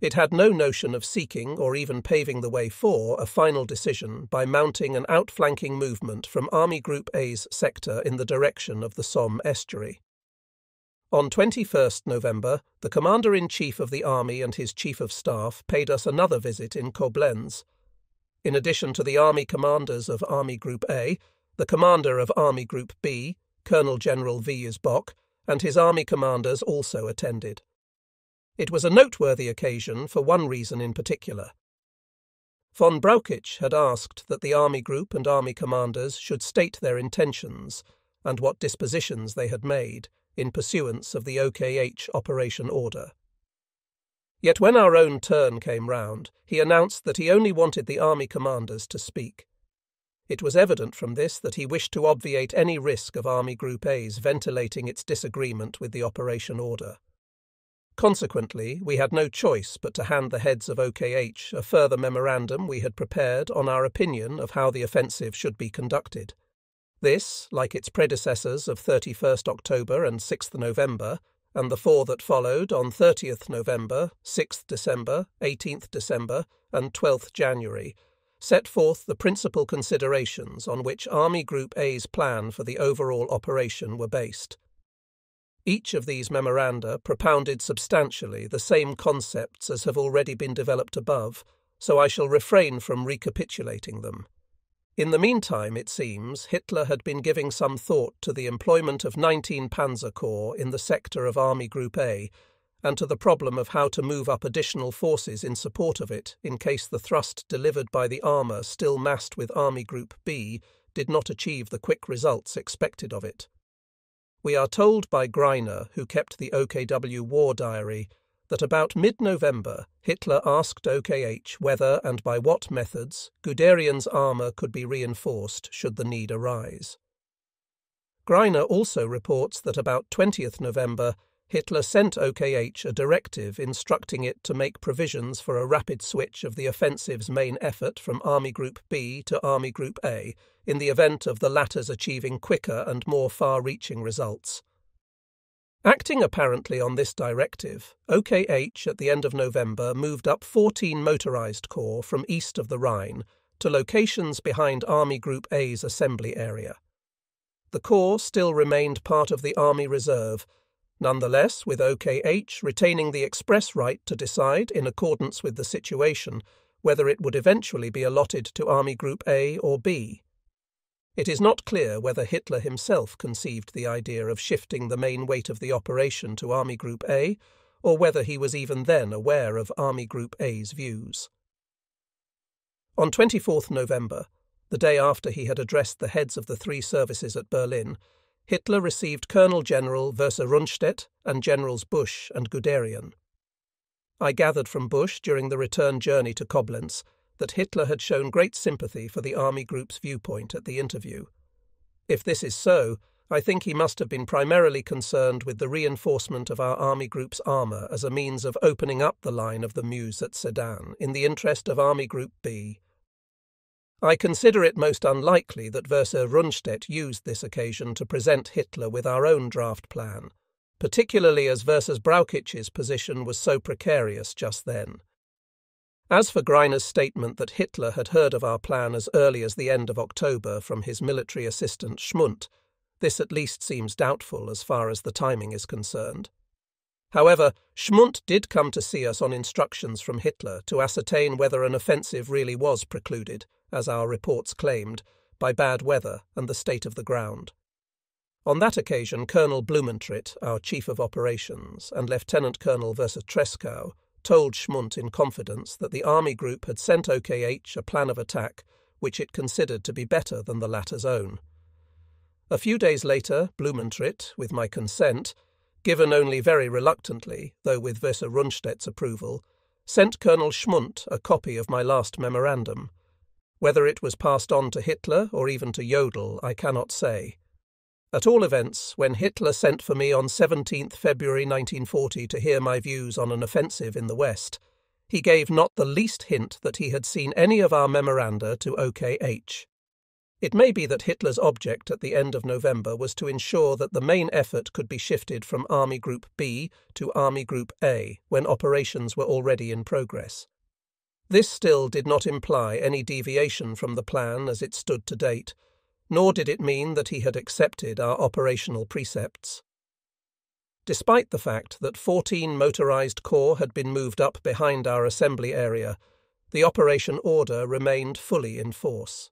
It had no notion of seeking or even paving the way for a final decision by mounting an outflanking movement from Army Group A's sector in the direction of the Somme estuary. On 21st November, the Commander-in-Chief of the Army and his Chief of Staff paid us another visit in Koblenz. In addition to the Army commanders of Army Group A, the commander of Army Group B, Colonel General Villiers Bock, and his army commanders also attended. It was a noteworthy occasion for one reason in particular. Von Brauchitsch had asked that the Army Group and Army commanders should state their intentions and what dispositions they had made in pursuance of the OKH operation order. Yet when our own turn came round, he announced that he only wanted the Army commanders to speak. It was evident from this that he wished to obviate any risk of Army Group A's ventilating its disagreement with the operation order. Consequently, we had no choice but to hand the heads of OKH a further memorandum we had prepared on our opinion of how the offensive should be conducted. This, like its predecessors of 31st October and 6th November, and the four that followed on 30th November, 6th December, 18th December, and 12th January, set forth the principal considerations on which Army Group A's plan for the overall operation were based. Each of these memoranda propounded substantially the same concepts as have already been developed above, so I shall refrain from recapitulating them. In the meantime, it seems, Hitler had been giving some thought to the employment of 19 Panzer Corps in the sector of Army Group A, and to the problem of how to move up additional forces in support of it in case the thrust delivered by the armour still massed with Army Group B did not achieve the quick results expected of it. We are told by Greiner, who kept the OKW war diary, that about mid-November Hitler asked OKH whether and by what methods Guderian's armour could be reinforced should the need arise. Greiner also reports that about 20th November Hitler sent OKH a directive instructing it to make provisions for a rapid switch of the offensive's main effort from Army Group B to Army Group A in the event of the latter's achieving quicker and more far-reaching results. Acting apparently on this directive, OKH at the end of November moved up 14 motorised corps from east of the Rhine to locations behind Army Group A's assembly area. The corps still remained part of the Army Reserve, nonetheless with OKH retaining the express right to decide, in accordance with the situation, whether it would eventually be allotted to Army Group A or B. It is not clear whether Hitler himself conceived the idea of shifting the main weight of the operation to Army Group A, or whether he was even then aware of Army Group A's views. On 24th November, the day after he had addressed the heads of the three services at Berlin, Hitler received Colonel General Verser-Rundstedt and Generals Busch and Guderian. I gathered from Busch during the return journey to Koblenz that Hitler had shown great sympathy for the Army Group's viewpoint at the interview. If this is so, I think he must have been primarily concerned with the reinforcement of our Army Group's armour as a means of opening up the line of the Meuse at Sedan in the interest of Army Group B. I consider it most unlikely that Verser-Rundstedt used this occasion to present Hitler with our own draft plan, particularly as Verser-Brauchitsch's position was so precarious just then. As for Greiner's statement that Hitler had heard of our plan as early as the end of October from his military assistant Schmundt, this at least seems doubtful as far as the timing is concerned. However, Schmundt did come to see us on instructions from Hitler to ascertain whether an offensive really was precluded, as our reports claimed, by bad weather and the state of the ground. On that occasion, Colonel Blumentritt, our Chief of Operations, and Lieutenant Colonel Verser-Tresckow told Schmundt in confidence that the Army Group had sent OKH a plan of attack which it considered to be better than the latter's own. A few days later, Blumentritt, with my consent, given only very reluctantly, though with Verser-Rundstedt's approval, sent Colonel Schmundt a copy of my last memorandum. Whether it was passed on to Hitler or even to Jodl, I cannot say. At all events, when Hitler sent for me on 17th February 1940 to hear my views on an offensive in the West, he gave not the least hint that he had seen any of our memoranda to OKH. It may be that Hitler's object at the end of November was to ensure that the main effort could be shifted from Army Group B to Army Group A when operations were already in progress. This still did not imply any deviation from the plan as it stood to date, nor did it mean that he had accepted our operational precepts. Despite the fact that 14 motorized corps had been moved up behind our assembly area, the operation order remained fully in force.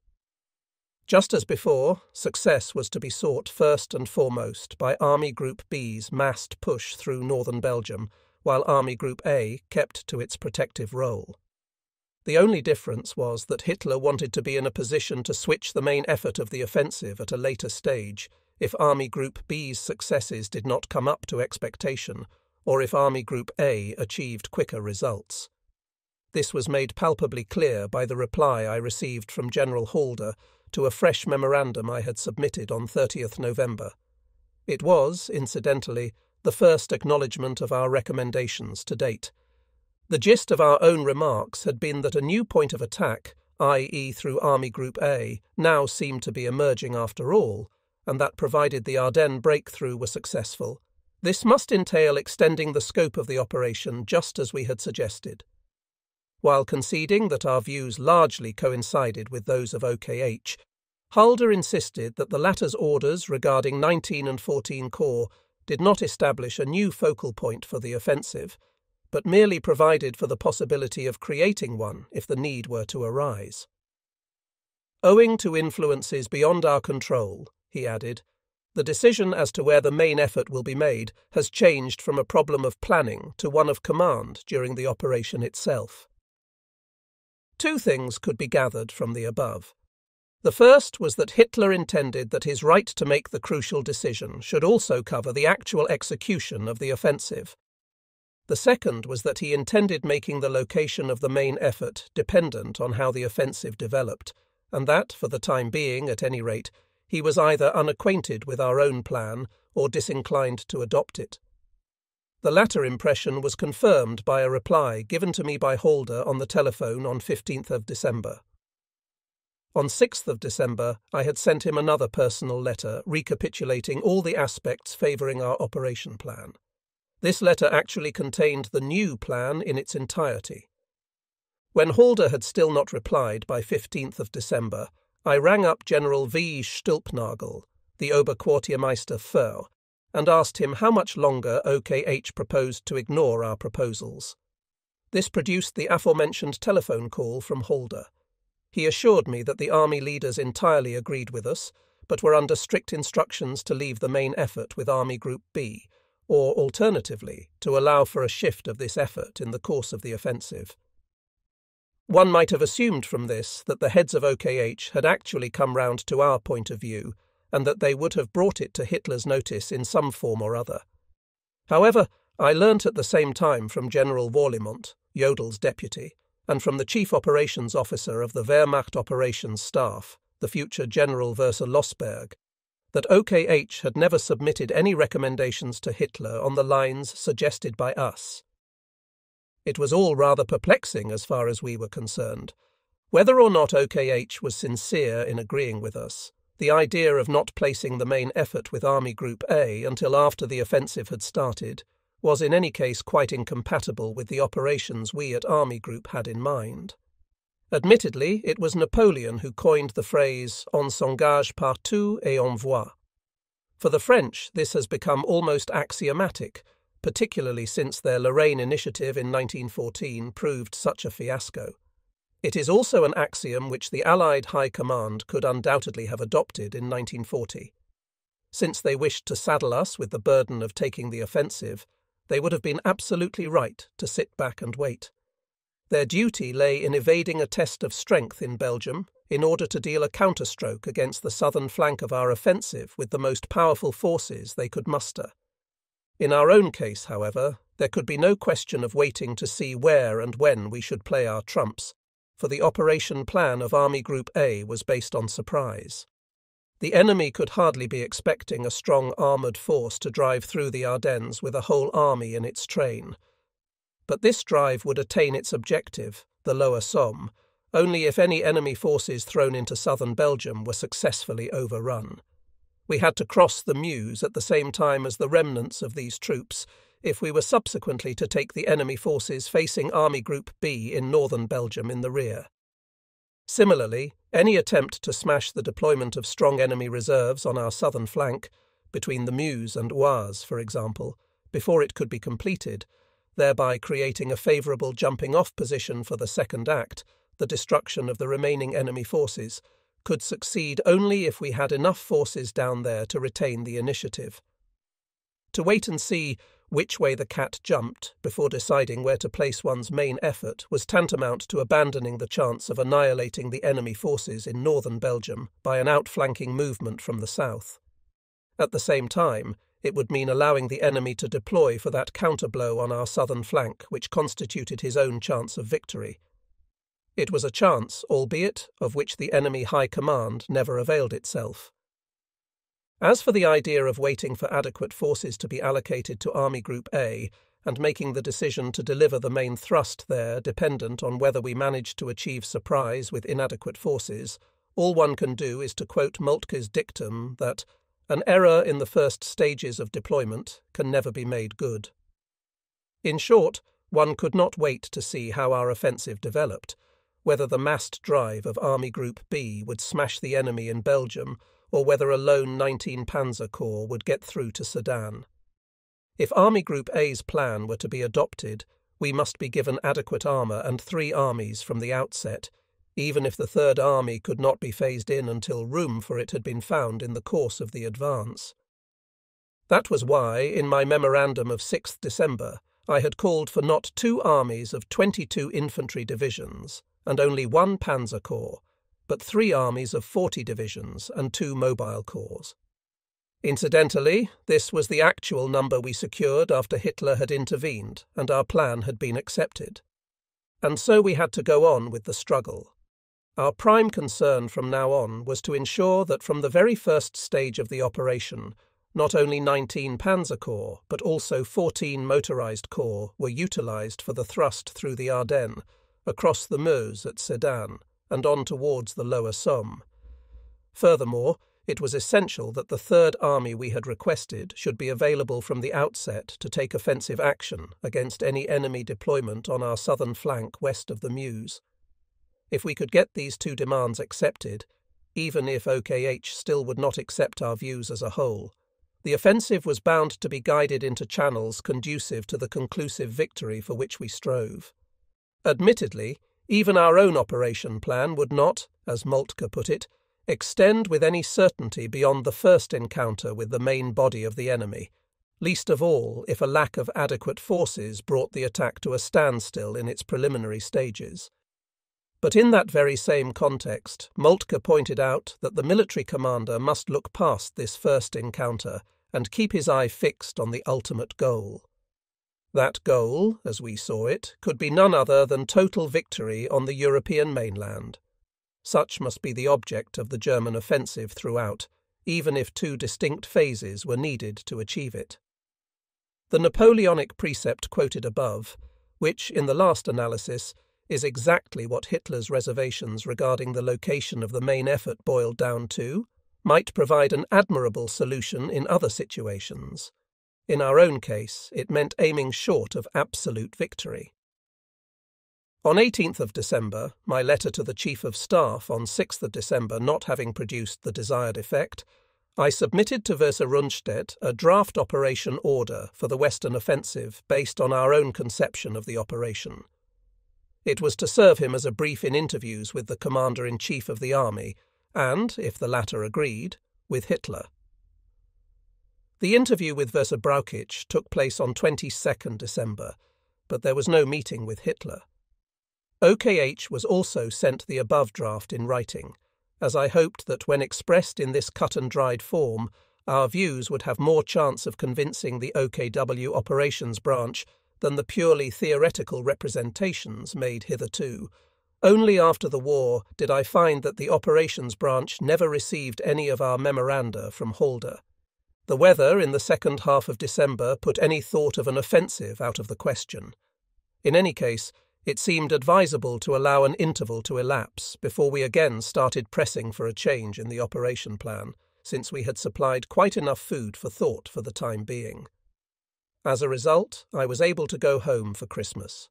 Just as before, success was to be sought first and foremost by Army Group B's massed push through northern Belgium, while Army Group A kept to its protective role. The only difference was that Hitler wanted to be in a position to switch the main effort of the offensive at a later stage if Army Group B's successes did not come up to expectation, or if Army Group A achieved quicker results. This was made palpably clear by the reply I received from General Halder to a fresh memorandum I had submitted on 30th November. It was, incidentally, the first acknowledgement of our recommendations to date. The gist of our own remarks had been that a new point of attack, i.e. through Army Group A, now seemed to be emerging after all, and that provided the Ardennes breakthrough were successful, this must entail extending the scope of the operation just as we had suggested. While conceding that our views largely coincided with those of OKH, Halder insisted that the latter's orders regarding 19 and 14 Corps did not establish a new focal point for the offensive, but merely provided for the possibility of creating one if the need were to arise. Owing to influences beyond our control, he added, the decision as to where the main effort will be made has changed from a problem of planning to one of command during the operation itself. Two things could be gathered from the above. The first was that Hitler intended that his right to make the crucial decision should also cover the actual execution of the offensive. The second was that he intended making the location of the main effort dependent on how the offensive developed, and that, for the time being at any rate, he was either unacquainted with our own plan or disinclined to adopt it. The latter impression was confirmed by a reply given to me by Halder on the telephone on 15th of December. On 6th of December, I had sent him another personal letter recapitulating all the aspects favouring our operation plan. This letter actually contained the new plan in its entirety. When Halder had still not replied by 15th of December, I rang up General V. Stulpnagel, the Oberquartiermeister Föhr, and asked him how much longer OKH proposed to ignore our proposals. This produced the aforementioned telephone call from Halder. He assured me that the army leaders entirely agreed with us, but were under strict instructions to leave the main effort with Army Group B, or alternatively, to allow for a shift of this effort in the course of the offensive. One might have assumed from this that the heads of OKH had actually come round to our point of view, and that they would have brought it to Hitler's notice in some form or other. However, I learnt at the same time from General Warlimont, Jodel's deputy, and from the chief operations officer of the Wehrmacht operations staff, the future General Verser Lossberg, that OKH had never submitted any recommendations to Hitler on the lines suggested by us. It was all rather perplexing as far as we were concerned. Whether or not OKH was sincere in agreeing with us, the idea of not placing the main effort with Army Group A until after the offensive had started was in any case quite incompatible with the operations we at Army Group had in mind. Admittedly, it was Napoleon who coined the phrase «on s'engage partout et on voit». For the French, this has become almost axiomatic, particularly since their Lorraine initiative in 1914 proved such a fiasco. It is also an axiom which the Allied High Command could undoubtedly have adopted in 1940. Since they wished to saddle us with the burden of taking the offensive, they would have been absolutely right to sit back and wait. Their duty lay in evading a test of strength in Belgium in order to deal a counterstroke against the southern flank of our offensive with the most powerful forces they could muster. In our own case, however, there could be no question of waiting to see where and when we should play our trumps, for the operation plan of Army Group A was based on surprise. The enemy could hardly be expecting a strong armoured force to drive through the Ardennes with a whole army in its train. But this drive would attain its objective, the lower Somme, only if any enemy forces thrown into southern Belgium were successfully overrun. We had to cross the Meuse at the same time as the remnants of these troops if we were subsequently to take the enemy forces facing Army Group B in northern Belgium in the rear. Similarly, any attempt to smash the deployment of strong enemy reserves on our southern flank, between the Meuse and Oise, for example, before it could be completed, thereby creating a favourable jumping-off position for the second act, the destruction of the remaining enemy forces, could succeed only if we had enough forces down there to retain the initiative. To wait and see which way the cat jumped before deciding where to place one's main effort was tantamount to abandoning the chance of annihilating the enemy forces in northern Belgium by an outflanking movement from the south. At the same time, it would mean allowing the enemy to deploy for that counterblow on our southern flank which constituted his own chance of victory. It was a chance, albeit, of which the enemy high command never availed itself. As for the idea of waiting for adequate forces to be allocated to Army Group A and making the decision to deliver the main thrust there dependent on whether we managed to achieve surprise with inadequate forces, all one can do is to quote Moltke's dictum that an error in the first stages of deployment can never be made good. In short, one could not wait to see how our offensive developed, whether the massed drive of Army Group B would smash the enemy in Belgium or whether a lone 19 Panzer Corps would get through to Sedan. If Army Group A's plan were to be adopted, we must be given adequate armour and 3 armies from the outset, even if the Third Army could not be phased in until room for it had been found in the course of the advance. That was why, in my memorandum of 6th December, I had called for not 2 armies of 22 infantry divisions and only 1 Panzer Corps, but 3 armies of 40 divisions and 2 mobile corps. Incidentally, this was the actual number we secured after Hitler had intervened and our plan had been accepted. And so we had to go on with the struggle. Our prime concern from now on was to ensure that from the very first stage of the operation, not only 19 Panzer Corps, but also 14 motorised corps were utilised for the thrust through the Ardennes, across the Meuse at Sedan, and on towards the lower Somme. Furthermore, it was essential that the Third Army we had requested should be available from the outset to take offensive action against any enemy deployment on our southern flank west of the Meuse. If we could get these 2 demands accepted, even if OKH still would not accept our views as a whole, the offensive was bound to be guided into channels conducive to the conclusive victory for which we strove. Admittedly, even our own operation plan would not, as Moltke put it, extend with any certainty beyond the first encounter with the main body of the enemy, least of all if a lack of adequate forces brought the attack to a standstill in its preliminary stages. But in that very same context, Moltke pointed out that the military commander must look past this first encounter and keep his eye fixed on the ultimate goal. That goal, as we saw it, could be none other than total victory on the European mainland. Such must be the object of the German offensive throughout, even if 2 distinct phases were needed to achieve it. The Napoleonic precept quoted above, which, in the last analysis, is exactly what Hitler's reservations regarding the location of the main effort boiled down to, might provide an admirable solution in other situations. In our own case, it meant aiming short of absolute victory. On 18th of December, my letter to the Chief of Staff on 6th of December not having produced the desired effect, I submitted to Verse Rundstedt a draft operation order for the Western Offensive based on our own conception of the operation. It was to serve him as a brief in interviews with the Commander-in-Chief of the Army and, if the latter agreed, with Hitler. The interview with Verse Brauchitsch took place on 22nd December, but there was no meeting with Hitler. OKH was also sent the above draft in writing, as I hoped that when expressed in this cut-and-dried form, our views would have more chance of convincing the OKW operations branch than the purely theoretical representations made hitherto. Only after the war did I find that the operations branch never received any of our memoranda from Halder. The weather in the second half of December put any thought of an offensive out of the question. In any case, it seemed advisable to allow an interval to elapse before we again started pressing for a change in the operation plan, since we had supplied quite enough food for thought for the time being. As a result, I was able to go home for Christmas.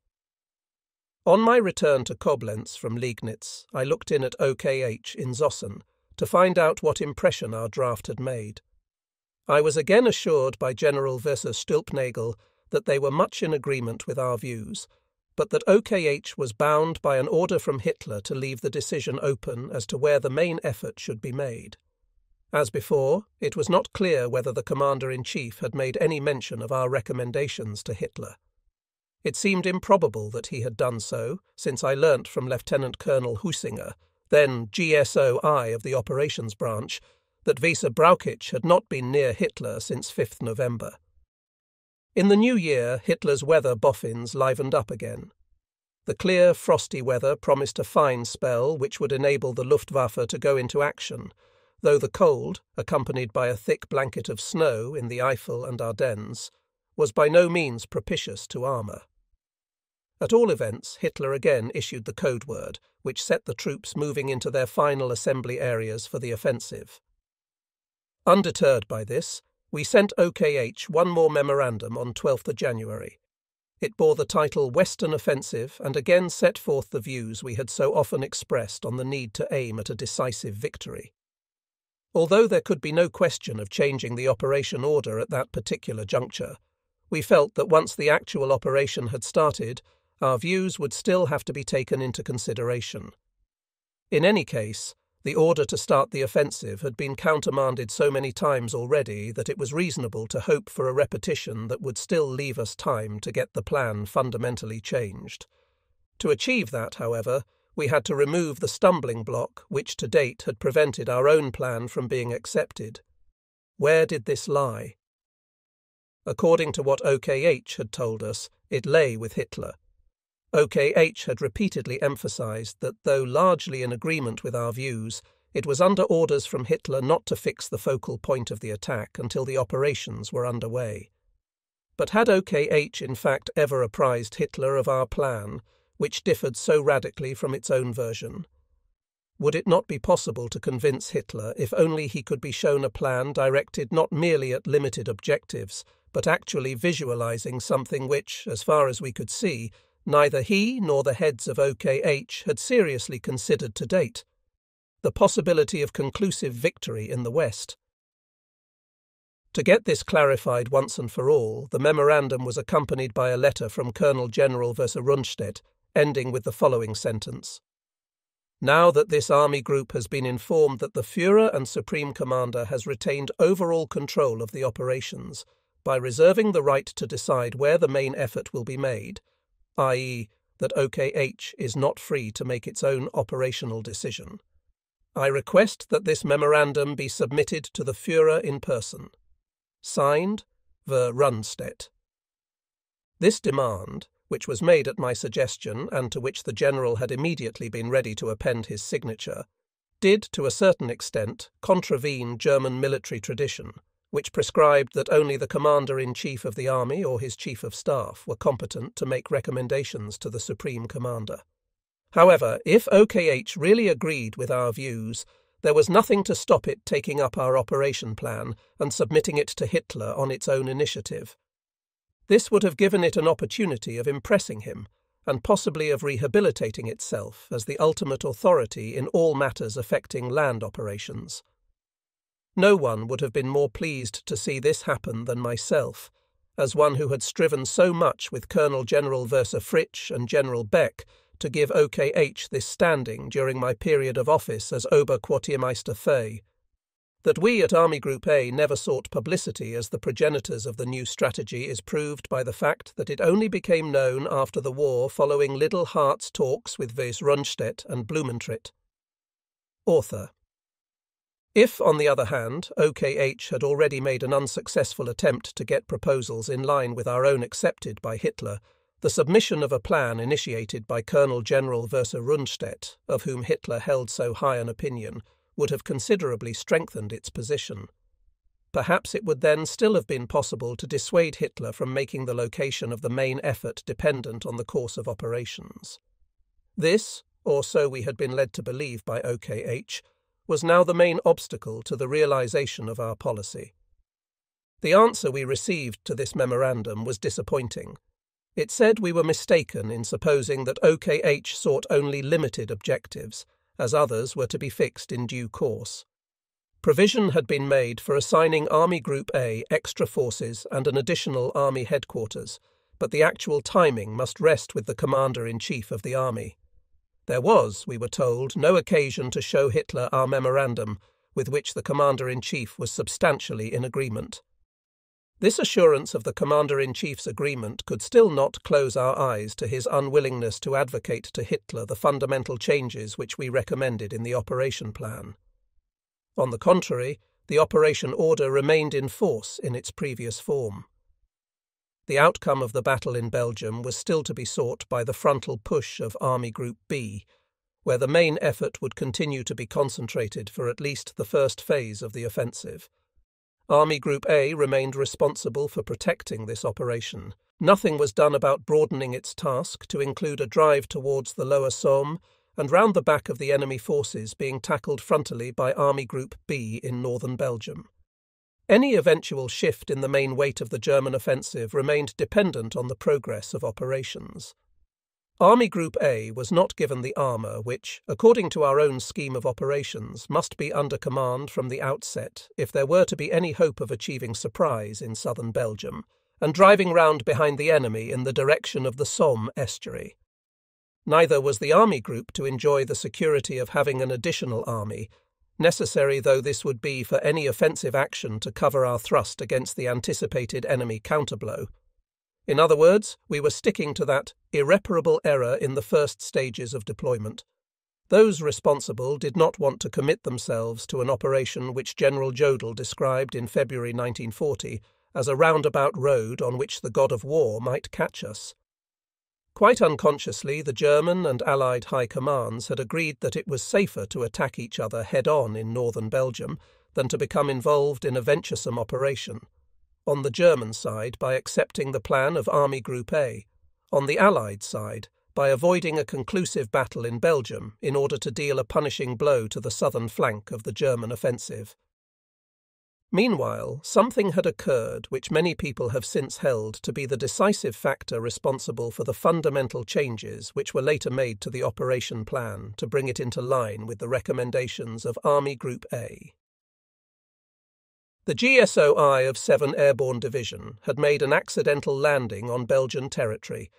On my return to Koblenz from Liegnitz, I looked in at OKH in Zossen to find out what impression our draft had made. I was again assured by General Verser Stülpnagel that they were much in agreement with our views, but that OKH was bound by an order from Hitler to leave the decision open as to where the main effort should be made. As before, it was not clear whether the Commander-in-Chief had made any mention of our recommendations to Hitler. It seemed improbable that he had done so, since I learnt from Lieutenant Colonel Husinger, then GSO-I of the Operations Branch, that Weser Brauchitsch had not been near Hitler since 5th November. In the new year, Hitler's weather boffins livened up again. The clear, frosty weather promised a fine spell which would enable the Luftwaffe to go into action, though the cold, accompanied by a thick blanket of snow in the Eifel and Ardennes, was by no means propitious to armour. At all events, Hitler again issued the code word, which set the troops moving into their final assembly areas for the offensive. Undeterred by this, we sent OKH one more memorandum on 12th January. It bore the title Western Offensive and again set forth the views we had so often expressed on the need to aim at a decisive victory. Although there could be no question of changing the operation order at that particular juncture, we felt that once the actual operation had started, our views would still have to be taken into consideration. In any case, the order to start the offensive had been countermanded so many times already that it was reasonable to hope for a repetition that would still leave us time to get the plan fundamentally changed. To achieve that, however, we had to remove the stumbling block which to date had prevented our own plan from being accepted. Where did this lie? According to what OKH had told us, it lay with Hitler. OKH had repeatedly emphasized that, though largely in agreement with our views, it was under orders from Hitler not to fix the focal point of the attack until the operations were underway. But had OKH in fact ever apprised Hitler of our plan, which differed so radically from its own version? Would it not be possible to convince Hitler if only he could be shown a plan directed not merely at limited objectives, but actually visualizing something which, as far as we could see, neither he nor the heads of OKH had seriously considered to date: the possibility of conclusive victory in the West? To get this clarified once and for all, the memorandum was accompanied by a letter from Colonel General Verser Rundstedt, ending with the following sentence: "Now that this army group has been informed that the Führer and Supreme Commander has retained overall control of the operations by reserving the right to decide where the main effort will be made, i.e., that OKH is not free to make its own operational decision, I request that this memorandum be submitted to the Führer in person. Signed, Ver Rundstedt." This demand, which was made at my suggestion and to which the General had immediately been ready to append his signature, did, to a certain extent, contravene German military tradition, which prescribed that only the Commander-in-Chief of the Army or his Chief of Staff were competent to make recommendations to the Supreme Commander. However, if OKH really agreed with our views, there was nothing to stop it taking up our operation plan and submitting it to Hitler on its own initiative. This would have given it an opportunity of impressing him, and possibly of rehabilitating itself as the ultimate authority in all matters affecting land operations. No one would have been more pleased to see this happen than myself, as one who had striven so much with Colonel General Verser Fritsch and General Beck to give OKH this standing during my period of office as Oberquartiermeister Fey. That we at Army Group A never sought publicity as the progenitors of the new strategy is proved by the fact that it only became known after the war following Liddell Hart's talks with Weser Rundstedt and Blumentritt. Author. If, on the other hand, OKH had already made an unsuccessful attempt to get proposals in line with our own accepted by Hitler, the submission of a plan initiated by Colonel General Verser Rundstedt, of whom Hitler held so high an opinion, would have considerably strengthened its position. perhaps it would then still have been possible to dissuade Hitler from making the location of the main effort dependent on the course of operations. This, or so we had been led to believe by OKH, was now the main obstacle to the realization of our policy. The answer we received to this memorandum was disappointing. It said we were mistaken in supposing that OKH sought only limited objectives, as others were to be fixed in due course. Provision had been made for assigning Army Group A extra forces and an additional army headquarters, but the actual timing must rest with the Commander-in-Chief of the army. There was, we were told, no occasion to show Hitler our memorandum, with which the Commander-in-Chief was substantially in agreement. This assurance of the Commander-in-Chief's agreement could still not close our eyes to his unwillingness to advocate to Hitler the fundamental changes which we recommended in the operation plan. On the contrary, the operation order remained in force in its previous form. The outcome of the battle in Belgium was still to be sought by the frontal push of Army Group B, where the main effort would continue to be concentrated for at least the first phase of the offensive. Army Group A remained responsible for protecting this operation. Nothing was done about broadening its task to include a drive towards the lower Somme and round the back of the enemy forces being tackled frontally by Army Group B in northern Belgium. Any eventual shift in the main weight of the German offensive remained dependent on the progress of operations. Army Group A was not given the armour which, according to our own scheme of operations, must be under command from the outset if there were to be any hope of achieving surprise in southern Belgium and driving round behind the enemy in the direction of the Somme estuary. Neither was the Army Group to enjoy the security of having an additional army, necessary though this would be for any offensive action to cover our thrust against the anticipated enemy counterblow. In other words, we were sticking to that irreparable error in the first stages of deployment. Those responsible did not want to commit themselves to an operation which General Jodl described in February 1940 as a roundabout road on which the god of war might catch us. Quite unconsciously, the German and Allied high commands had agreed that it was safer to attack each other head-on in northern Belgium than to become involved in a venturesome operation. On the German side, by accepting the plan of Army Group A. On the Allied side, by avoiding a conclusive battle in Belgium in order to deal a punishing blow to the southern flank of the German offensive. Meanwhile, something had occurred which many people have since held to be the decisive factor responsible for the fundamental changes which were later made to the operation plan to bring it into line with the recommendations of Army Group A. The GSOI of 7 Airborne Division had made an accidental landing on Belgian territory,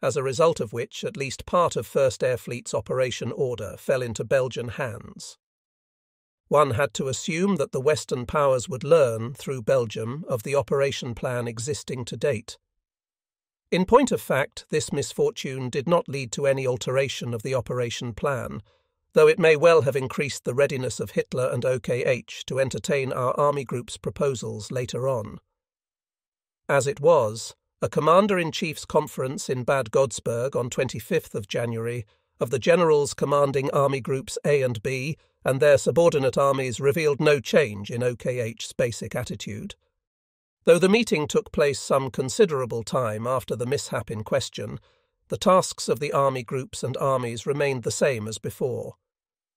as a result of which at least part of 1st Air Fleet's operation order fell into Belgian hands. One had to assume that the Western powers would learn, through Belgium, of the operation plan existing to date. In point of fact, this misfortune did not lead to any alteration of the operation plan, though it may well have increased the readiness of Hitler and OKH to entertain our Army Group's proposals later on. As it was, a Commander-in-Chief's conference in Bad Godesberg on 25th of January of the generals commanding Army Groups A and B and their subordinate armies revealed no change in OKH's basic attitude. Though the meeting took place some considerable time after the mishap in question, the tasks of the Army Groups and armies remained the same as before.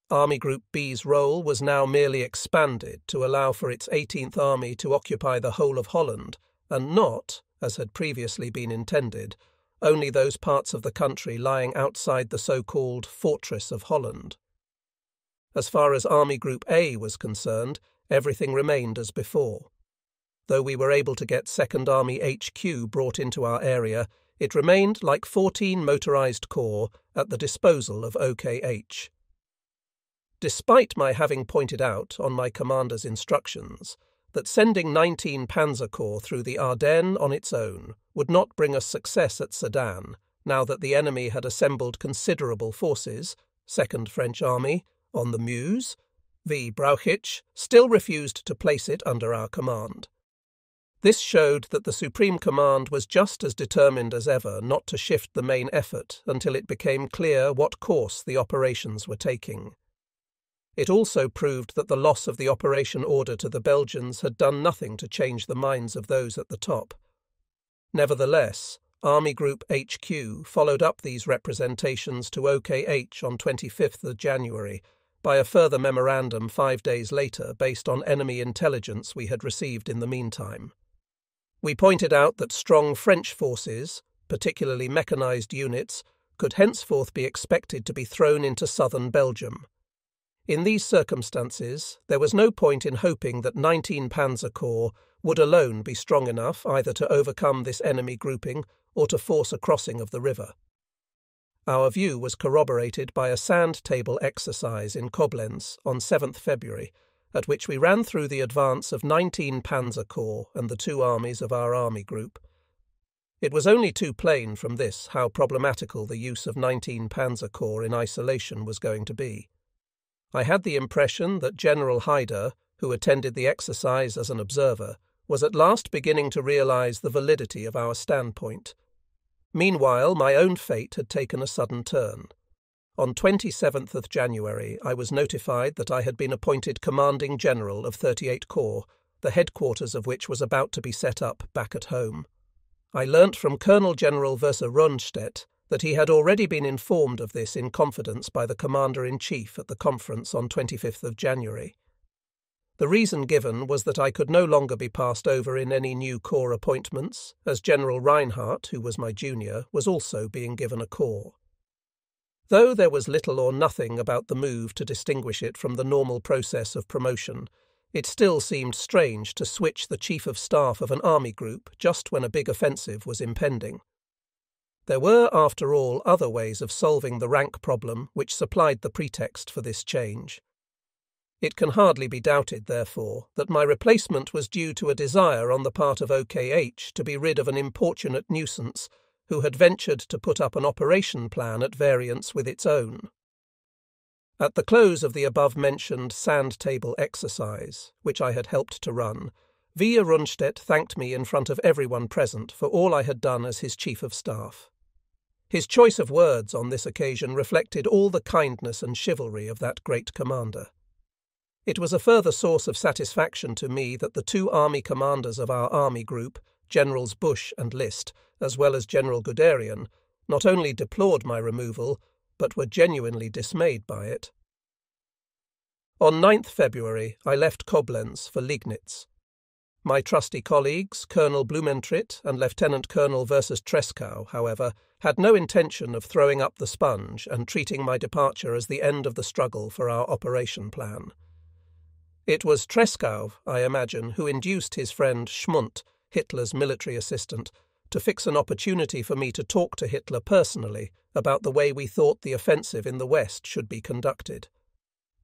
Army Group B's role was now merely expanded to allow for its 18th Army to occupy the whole of Holland, and not, as had previously been intended, only those parts of the country lying outside the so-called Fortress of Holland. As far as Army Group A was concerned, everything remained as before. Though we were able to get 2nd Army HQ brought into our area, it remained, like 14 motorized corps, at the disposal of OKH. Despite my having pointed out, on my commander's instructions, that sending 19 Panzer Corps through the Ardennes on its own would not bring us success at Sedan, now that the enemy had assembled considerable forces, 2nd French Army, on the Meuse, V. Brauchitsch still refused to place it under our command. This showed that the Supreme Command was just as determined as ever not to shift the main effort until it became clear what course the operations were taking. It also proved that the loss of the operation order to the Belgians had done nothing to change the minds of those at the top. Nevertheless, Army Group HQ followed up these representations to OKH on 25th of January by a further memorandum 5 days later based on enemy intelligence we had received in the meantime. We pointed out that strong French forces, particularly mechanized units, could henceforth be expected to be thrown into southern Belgium. In these circumstances, there was no point in hoping that 19 Panzer Corps would alone be strong enough either to overcome this enemy grouping or to force a crossing of the river. Our view was corroborated by a sand table exercise in Koblenz on 7th February, at which we ran through the advance of 19 Panzer Corps and the two armies of our army group. It was only too plain from this how problematical the use of 19 Panzer Corps in isolation was going to be. I had the impression that General Hyder, who attended the exercise as an observer, was at last beginning to realize the validity of our standpoint. Meanwhile, my own fate had taken a sudden turn. On 27th of January, I was notified that I had been appointed Commanding General of 38 Corps, the headquarters of which was about to be set up back at home. I learnt from Colonel General Verser Rundstedt that he had already been informed of this in confidence by the Commander-in-Chief at the conference on 25th of January. The reason given was that I could no longer be passed over in any new corps appointments, as General Reinhardt, who was my junior, was also being given a corps. Though there was little or nothing about the move to distinguish it from the normal process of promotion, it still seemed strange to switch the Chief of Staff of an army group just when a big offensive was impending. There were, after all, other ways of solving the rank problem which supplied the pretext for this change. It can hardly be doubted, therefore, that my replacement was due to a desire on the part of OKH to be rid of an importunate nuisance who had ventured to put up an operation plan at variance with its own. At the close of the above-mentioned sand table exercise, which I had helped to run, Via Rundstedt thanked me in front of everyone present for all I had done as his Chief of Staff. His choice of words on this occasion reflected all the kindness and chivalry of that great commander. It was a further source of satisfaction to me that the two army commanders of our army group, Generals Busch and List, as well as General Guderian, not only deplored my removal, but were genuinely dismayed by it. On 9th February, I left Koblenz for Liegnitz. My trusty colleagues, Colonel Blumentritt and Lieutenant Colonel Versus Tresckow, however, had no intention of throwing up the sponge and treating my departure as the end of the struggle for our operation plan. It was Tresckow, I imagine, who induced his friend Schmundt, Hitler's military assistant, to fix an opportunity for me to talk to Hitler personally about the way we thought the offensive in the West should be conducted.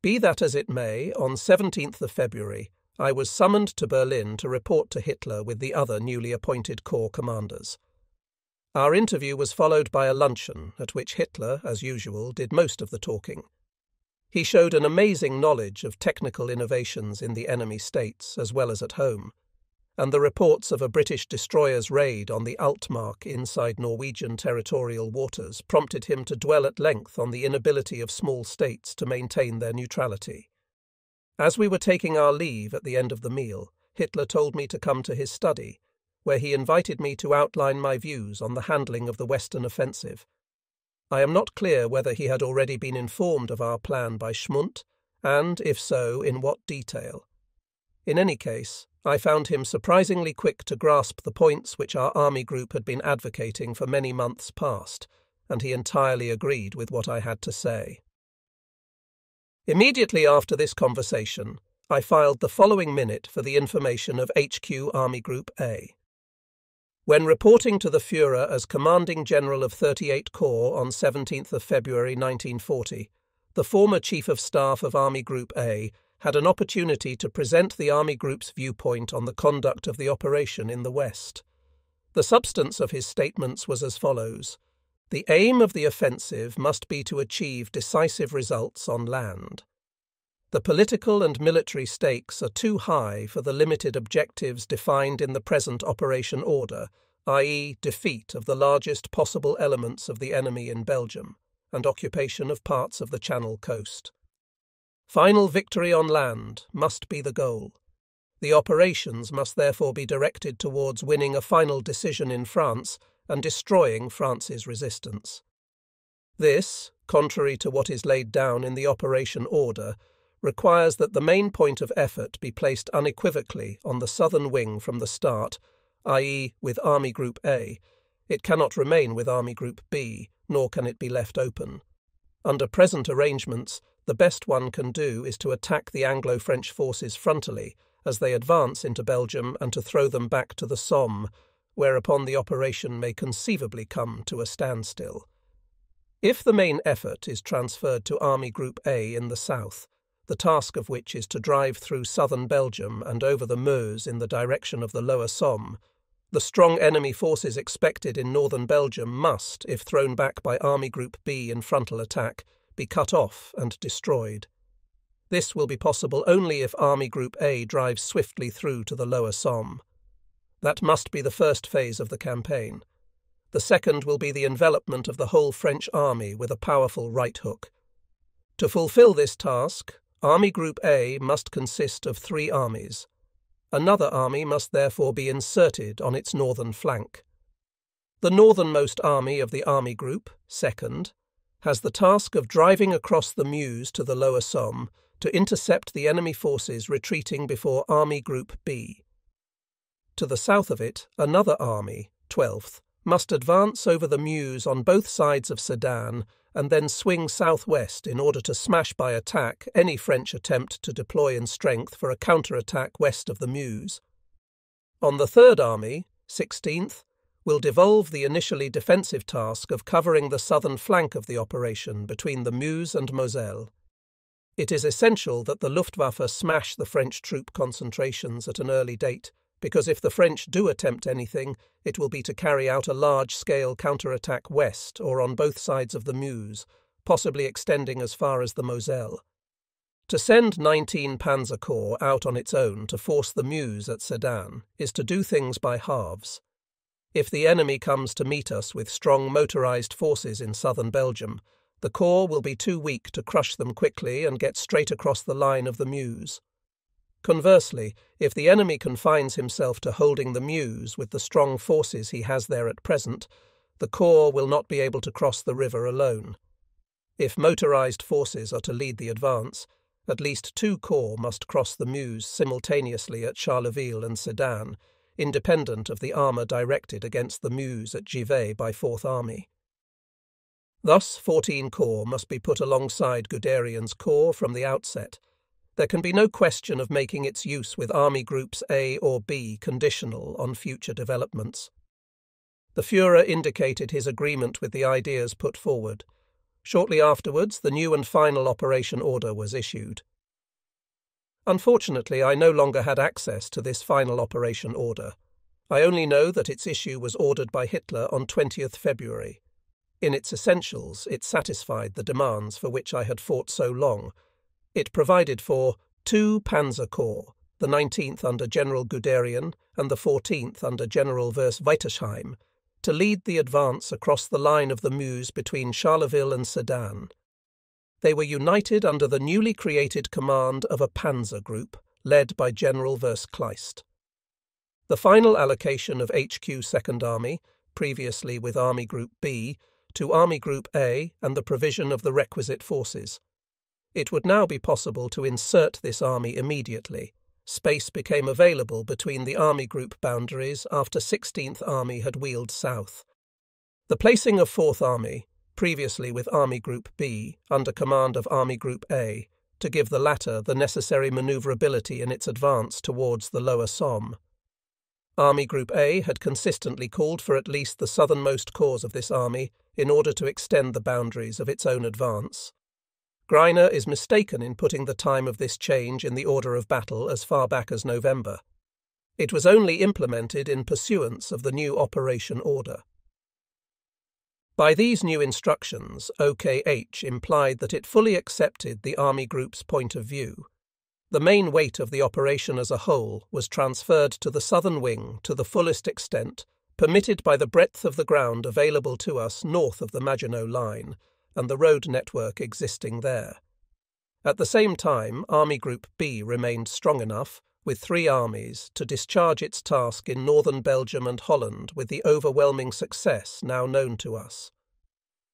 Be that as it may, on 17th of February, I was summoned to Berlin to report to Hitler with the other newly appointed corps commanders. Our interview was followed by a luncheon, at which Hitler, as usual, did most of the talking. He showed an amazing knowledge of technical innovations in the enemy states as well as at home, and the reports of a British destroyer's raid on the Altmark inside Norwegian territorial waters prompted him to dwell at length on the inability of small states to maintain their neutrality. As we were taking our leave at the end of the meal, Hitler told me to come to his study, where he invited me to outline my views on the handling of the Western offensive. I am not clear whether he had already been informed of our plan by Schmundt, and, if so, in what detail. In any case, I found him surprisingly quick to grasp the points which our army group had been advocating for many months past, and he entirely agreed with what I had to say. Immediately after this conversation, I filed the following minute for the information of HQ Army Group A. When reporting to the Führer as Commanding General of 38 Corps on 17th of February 1940, the former Chief of Staff of Army Group A had an opportunity to present the Army Group's viewpoint on the conduct of the operation in the West. The substance of his statements was as follows. The aim of the offensive must be to achieve decisive results on land. The political and military stakes are too high for the limited objectives defined in the present operation order, i.e. defeat of the largest possible elements of the enemy in Belgium and occupation of parts of the Channel coast. Final victory on land must be the goal. The operations must therefore be directed towards winning a final decision in France and destroying France's resistance. This, contrary to what is laid down in the operation order, requires that the main point of effort be placed unequivocally on the southern wing from the start, i.e. with Army Group A. It cannot remain with Army Group B, nor can it be left open. Under present arrangements, the best one can do is to attack the Anglo-French forces frontally as they advance into Belgium and to throw them back to the Somme, whereupon the operation may conceivably come to a standstill. If the main effort is transferred to Army Group A in the south, the task of which is to drive through southern Belgium and over the Meuse in the direction of the lower Somme, the strong enemy forces expected in northern Belgium must, if thrown back by Army Group B in frontal attack, be cut off and destroyed. This will be possible only if Army Group A drives swiftly through to the lower Somme. That must be the first phase of the campaign. The second will be the envelopment of the whole French army with a powerful right hook. To fulfill this task, Army Group A must consist of 3 armies. Another army must therefore be inserted on its northern flank. The northernmost army of the Army Group, 2nd, has the task of driving across the Meuse to the lower Somme to intercept the enemy forces retreating before Army Group B. To the south of it, another army, 12th, must advance over the Meuse on both sides of Sedan and then swing southwest in order to smash by attack any French attempt to deploy in strength for a counter-attack west of the Meuse. On the Third Army, 16th, will devolve the initially defensive task of covering the southern flank of the operation between the Meuse and Moselle. It is essential that the Luftwaffe smash the French troop concentrations at an early date, because if the French do attempt anything, it will be to carry out a large-scale counterattack west or on both sides of the Meuse, possibly extending as far as the Moselle. To send 19 Panzer Corps out on its own to force the Meuse at Sedan is to do things by halves. If the enemy comes to meet us with strong motorized forces in southern Belgium, the Corps will be too weak to crush them quickly and get straight across the line of the Meuse. Conversely, if the enemy confines himself to holding the Meuse with the strong forces he has there at present, the Corps will not be able to cross the river alone. If motorized forces are to lead the advance, at least 2 corps must cross the Meuse simultaneously at Charleville and Sedan, independent of the armour directed against the Meuse at Givet by 4th Army. Thus 14 corps must be put alongside Guderian's corps from the outset. There can be no question of making its use with Army Groups A or B conditional on future developments. The Führer indicated his agreement with the ideas put forward. Shortly afterwards, the new and final operation order was issued. Unfortunately, I no longer had access to this final operation order. I only know that its issue was ordered by Hitler on 20th February. In its essentials, it satisfied the demands for which I had fought so long. It provided for 2 Panzer Corps, the 19th under General Guderian and the 14th under General Wittersheim, to lead the advance across the line of the Meuse between Charleville and Sedan. They were united under the newly created command of a Panzer Group, led by General Kleist. The final allocation of HQ 2nd Army, previously with Army Group B, to Army Group A and the provision of the requisite forces. It would now be possible to insert this army immediately. Space became available between the Army Group boundaries after 16th Army had wheeled south. The placing of 4th Army, previously with Army Group B, under command of Army Group A, to give the latter the necessary manoeuvrability in its advance towards the lower Somme. Army Group A had consistently called for at least the southernmost corps of this army in order to extend the boundaries of its own advance. Greiner is mistaken in putting the time of this change in the order of battle as far back as November. It was only implemented in pursuance of the new operation order. By these new instructions, OKH implied that it fully accepted the Army Group's point of view. The main weight of the operation as a whole was transferred to the southern wing to the fullest extent, permitted by the breadth of the ground available to us north of the Maginot Line and the road network existing there. At the same time, Army Group B remained strong enough, with 3 armies, to discharge its task in northern Belgium and Holland with the overwhelming success now known to us.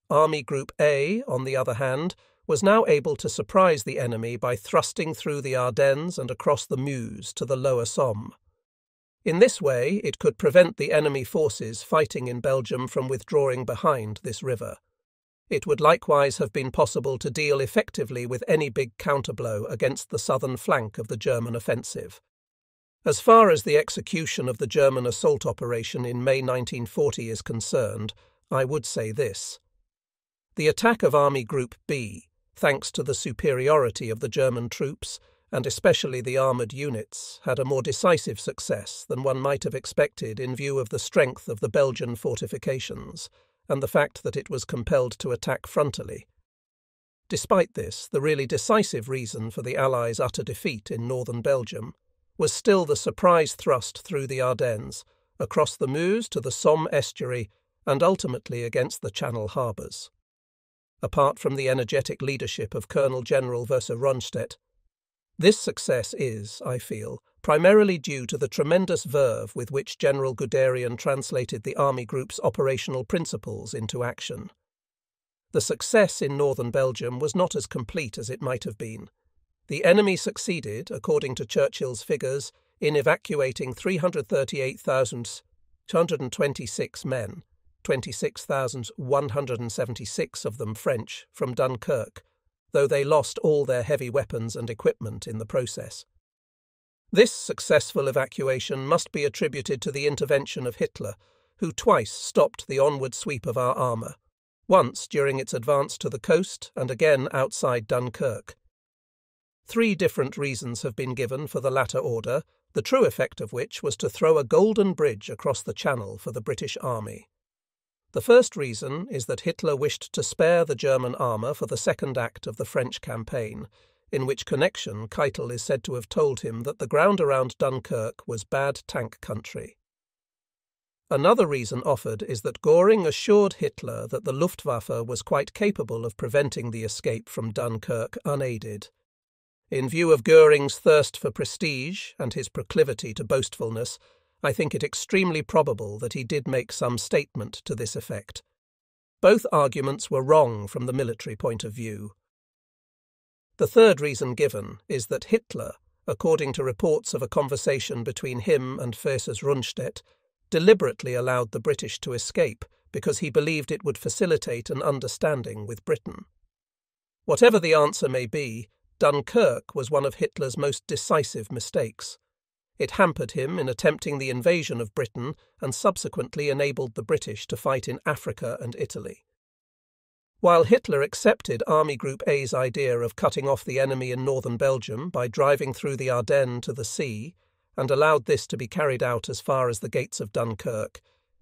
Army Group A, on the other hand, was now able to surprise the enemy by thrusting through the Ardennes and across the Meuse to the lower Somme. In this way, it could prevent the enemy forces fighting in Belgium from withdrawing behind this river. It would likewise have been possible to deal effectively with any big counterblow against the southern flank of the German offensive. As far as the execution of the German assault operation in May 1940 is concerned, I would say this. The attack of Army Group B, thanks to the superiority of the German troops, and especially the armoured units, had a more decisive success than one might have expected in view of the strength of the Belgian fortifications, and the fact that it was compelled to attack frontally. Despite this, the really decisive reason for the Allies' utter defeat in northern Belgium was still the surprise thrust through the Ardennes, across the Meuse to the Somme estuary, and ultimately against the Channel harbours. Apart from the energetic leadership of Colonel-General Rundstedt, this success is, I feel, primarily due to the tremendous verve with which General Guderian translated the Army Group's operational principles into action. The success in northern Belgium was not as complete as it might have been. The enemy succeeded, according to Churchill's figures, in evacuating 338,226 men, 26,176 of them French, from Dunkirk, though they lost all their heavy weapons and equipment in the process. This successful evacuation must be attributed to the intervention of Hitler, who twice stopped the onward sweep of our armour, once during its advance to the coast and again outside Dunkirk. 3 different reasons have been given for the latter order, the true effect of which was to throw a golden bridge across the Channel for the British Army. The first reason is that Hitler wished to spare the German armour for the second act of the French campaign, in which connection Keitel is said to have told him that the ground around Dunkirk was bad tank country. Another reason offered is that Göring assured Hitler that the Luftwaffe was quite capable of preventing the escape from Dunkirk unaided. In view of Göring's thirst for prestige and his proclivity to boastfulness, I think it extremely probable that he did make some statement to this effect. Both arguments were wrong from the military point of view. The third reason given is that Hitler, according to reports of a conversation between him and Rundstedt, deliberately allowed the British to escape because he believed it would facilitate an understanding with Britain. Whatever the answer may be, Dunkirk was one of Hitler's most decisive mistakes. It hampered him in attempting the invasion of Britain and subsequently enabled the British to fight in Africa and Italy. While Hitler accepted Army Group A's idea of cutting off the enemy in northern Belgium by driving through the Ardennes to the sea, and allowed this to be carried out as far as the gates of Dunkirk,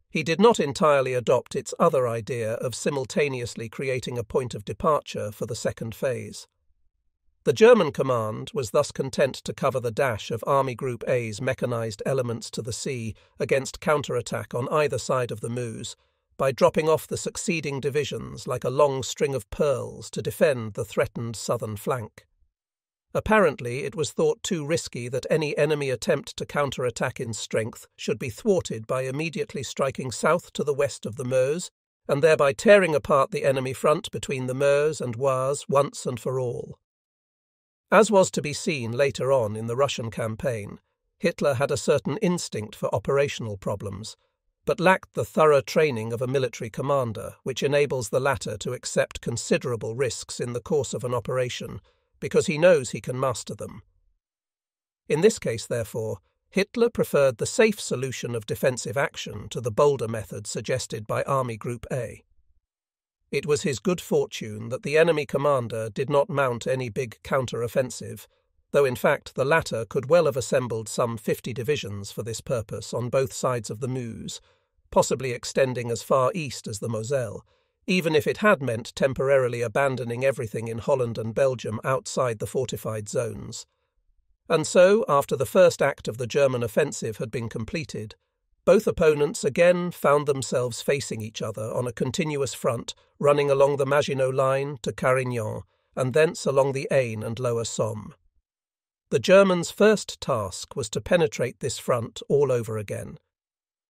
he did not entirely adopt its other idea of simultaneously creating a point of departure for the second phase. The German command was thus content to cover the dash of Army Group A's mechanised elements to the sea against counterattack on either side of the Meuse, by dropping off the succeeding divisions like a long string of pearls to defend the threatened southern flank. Apparently, it was thought too risky that any enemy attempt to counterattack in strength should be thwarted by immediately striking south to the west of the Meuse, and thereby tearing apart the enemy front between the Meuse and Oise once and for all. As was to be seen later on in the Russian campaign, Hitler had a certain instinct for operational problems, but lacked the thorough training of a military commander, which enables the latter to accept considerable risks in the course of an operation, because he knows he can master them. In this case, therefore, Hitler preferred the safe solution of defensive action to the bolder method suggested by Army Group A. It was his good fortune that the enemy commander did not mount any big counter-offensive, though in fact the latter could well have assembled some 50 divisions for this purpose on both sides of the Meuse, possibly extending as far east as the Moselle, even if it had meant temporarily abandoning everything in Holland and Belgium outside the fortified zones. And so, after the first act of the German offensive had been completed, both opponents again found themselves facing each other on a continuous front running along the Maginot Line to Carignan and thence along the Aisne and Lower Somme. The Germans' first task was to penetrate this front all over again.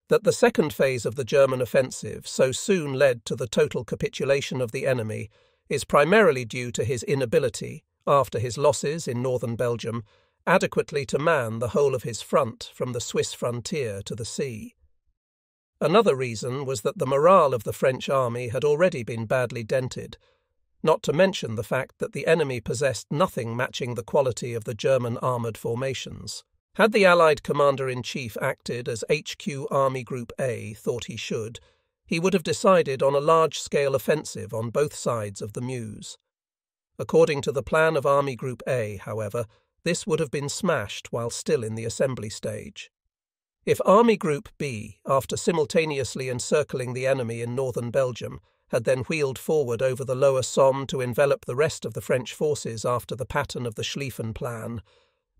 That the second phase of the German offensive so soon led to the total capitulation of the enemy is primarily due to his inability, after his losses in northern Belgium, adequately to man the whole of his front from the Swiss frontier to the sea. Another reason was that the morale of the French army had already been badly dented, not to mention the fact that the enemy possessed nothing matching the quality of the German armoured formations. Had the Allied Commander-in-Chief acted as HQ Army Group A thought he should, he would have decided on a large-scale offensive on both sides of the Meuse. According to the plan of Army Group A, however, this would have been smashed while still in the assembly stage. If Army Group B, after simultaneously encircling the enemy in northern Belgium, had then wheeled forward over the lower Somme to envelop the rest of the French forces after the pattern of the Schlieffen plan,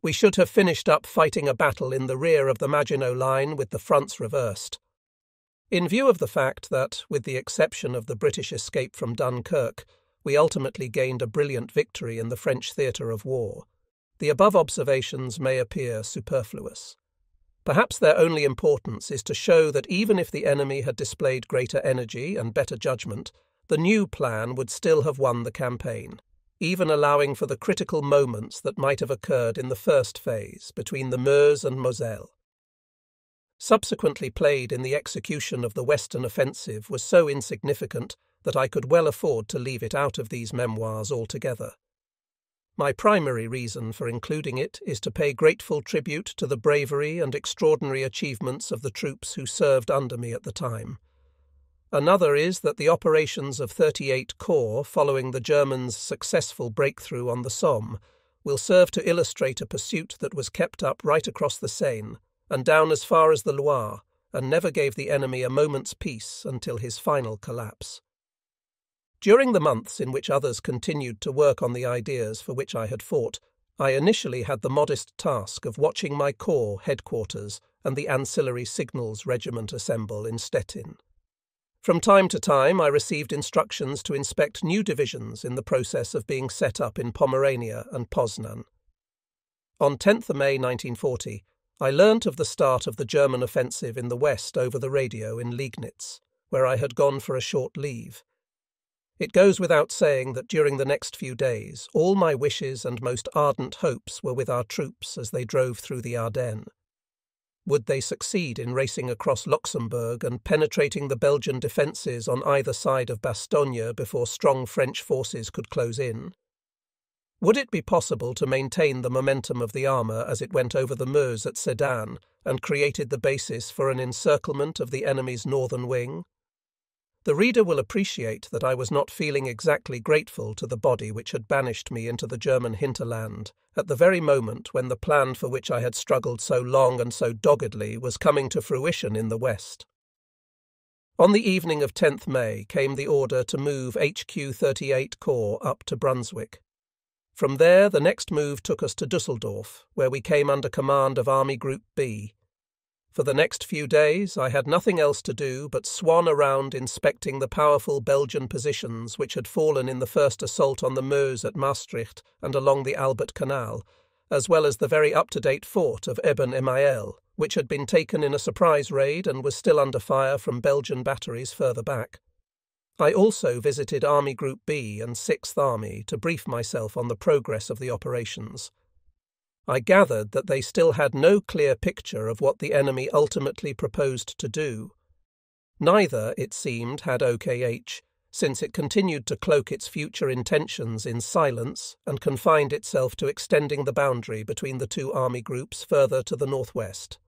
we should have finished up fighting a battle in the rear of the Maginot Line with the fronts reversed. In view of the fact that, with the exception of the British escape from Dunkirk, we ultimately gained a brilliant victory in the French theatre of war, the above observations may appear superfluous. Perhaps their only importance is to show that even if the enemy had displayed greater energy and better judgment, the new plan would still have won the campaign, even allowing for the critical moments that might have occurred in the first phase between the Meuse and Moselle. Subsequently played in the execution of the Western offensive was so insignificant that I could well afford to leave it out of these memoirs altogether. My primary reason for including it is to pay grateful tribute to the bravery and extraordinary achievements of the troops who served under me at the time. Another is that the operations of 38 Corps following the Germans' successful breakthrough on the Somme will serve to illustrate a pursuit that was kept up right across the Seine and down as far as the Loire, and never gave the enemy a moment's peace until his final collapse. During the months in which others continued to work on the ideas for which I had fought, I initially had the modest task of watching my corps headquarters and the ancillary signals regiment assemble in Stettin. From time to time I received instructions to inspect new divisions in the process of being set up in Pomerania and Poznan. On 10th May 1940, I learnt of the start of the German offensive in the west over the radio in Liegnitz, where I had gone for a short leave. It goes without saying that during the next few days, all my wishes and most ardent hopes were with our troops as they drove through the Ardennes. Would they succeed in racing across Luxembourg and penetrating the Belgian defences on either side of Bastogne before strong French forces could close in? Would it be possible to maintain the momentum of the armour as it went over the Meuse at Sedan and created the basis for an encirclement of the enemy's northern wing? The reader will appreciate that I was not feeling exactly grateful to the body which had banished me into the German hinterland at the very moment when the plan for which I had struggled so long and so doggedly was coming to fruition in the west. On the evening of 10th May came the order to move HQ 38 Corps up to Brunswick. From there the next move took us to Düsseldorf, where we came under command of Army Group B. For the next few days I had nothing else to do but swan around inspecting the powerful Belgian positions which had fallen in the first assault on the Meuse at Maastricht and along the Albert Canal, as well as the very up-to-date fort of Eben-Emael, which had been taken in a surprise raid and was still under fire from Belgian batteries further back. I also visited Army Group B and 6th Army to brief myself on the progress of the operations. I gathered that they still had no clear picture of what the enemy ultimately proposed to do. Neither, it seemed, had OKH, since it continued to cloak its future intentions in silence and confined itself to extending the boundary between the two army groups further to the northwest.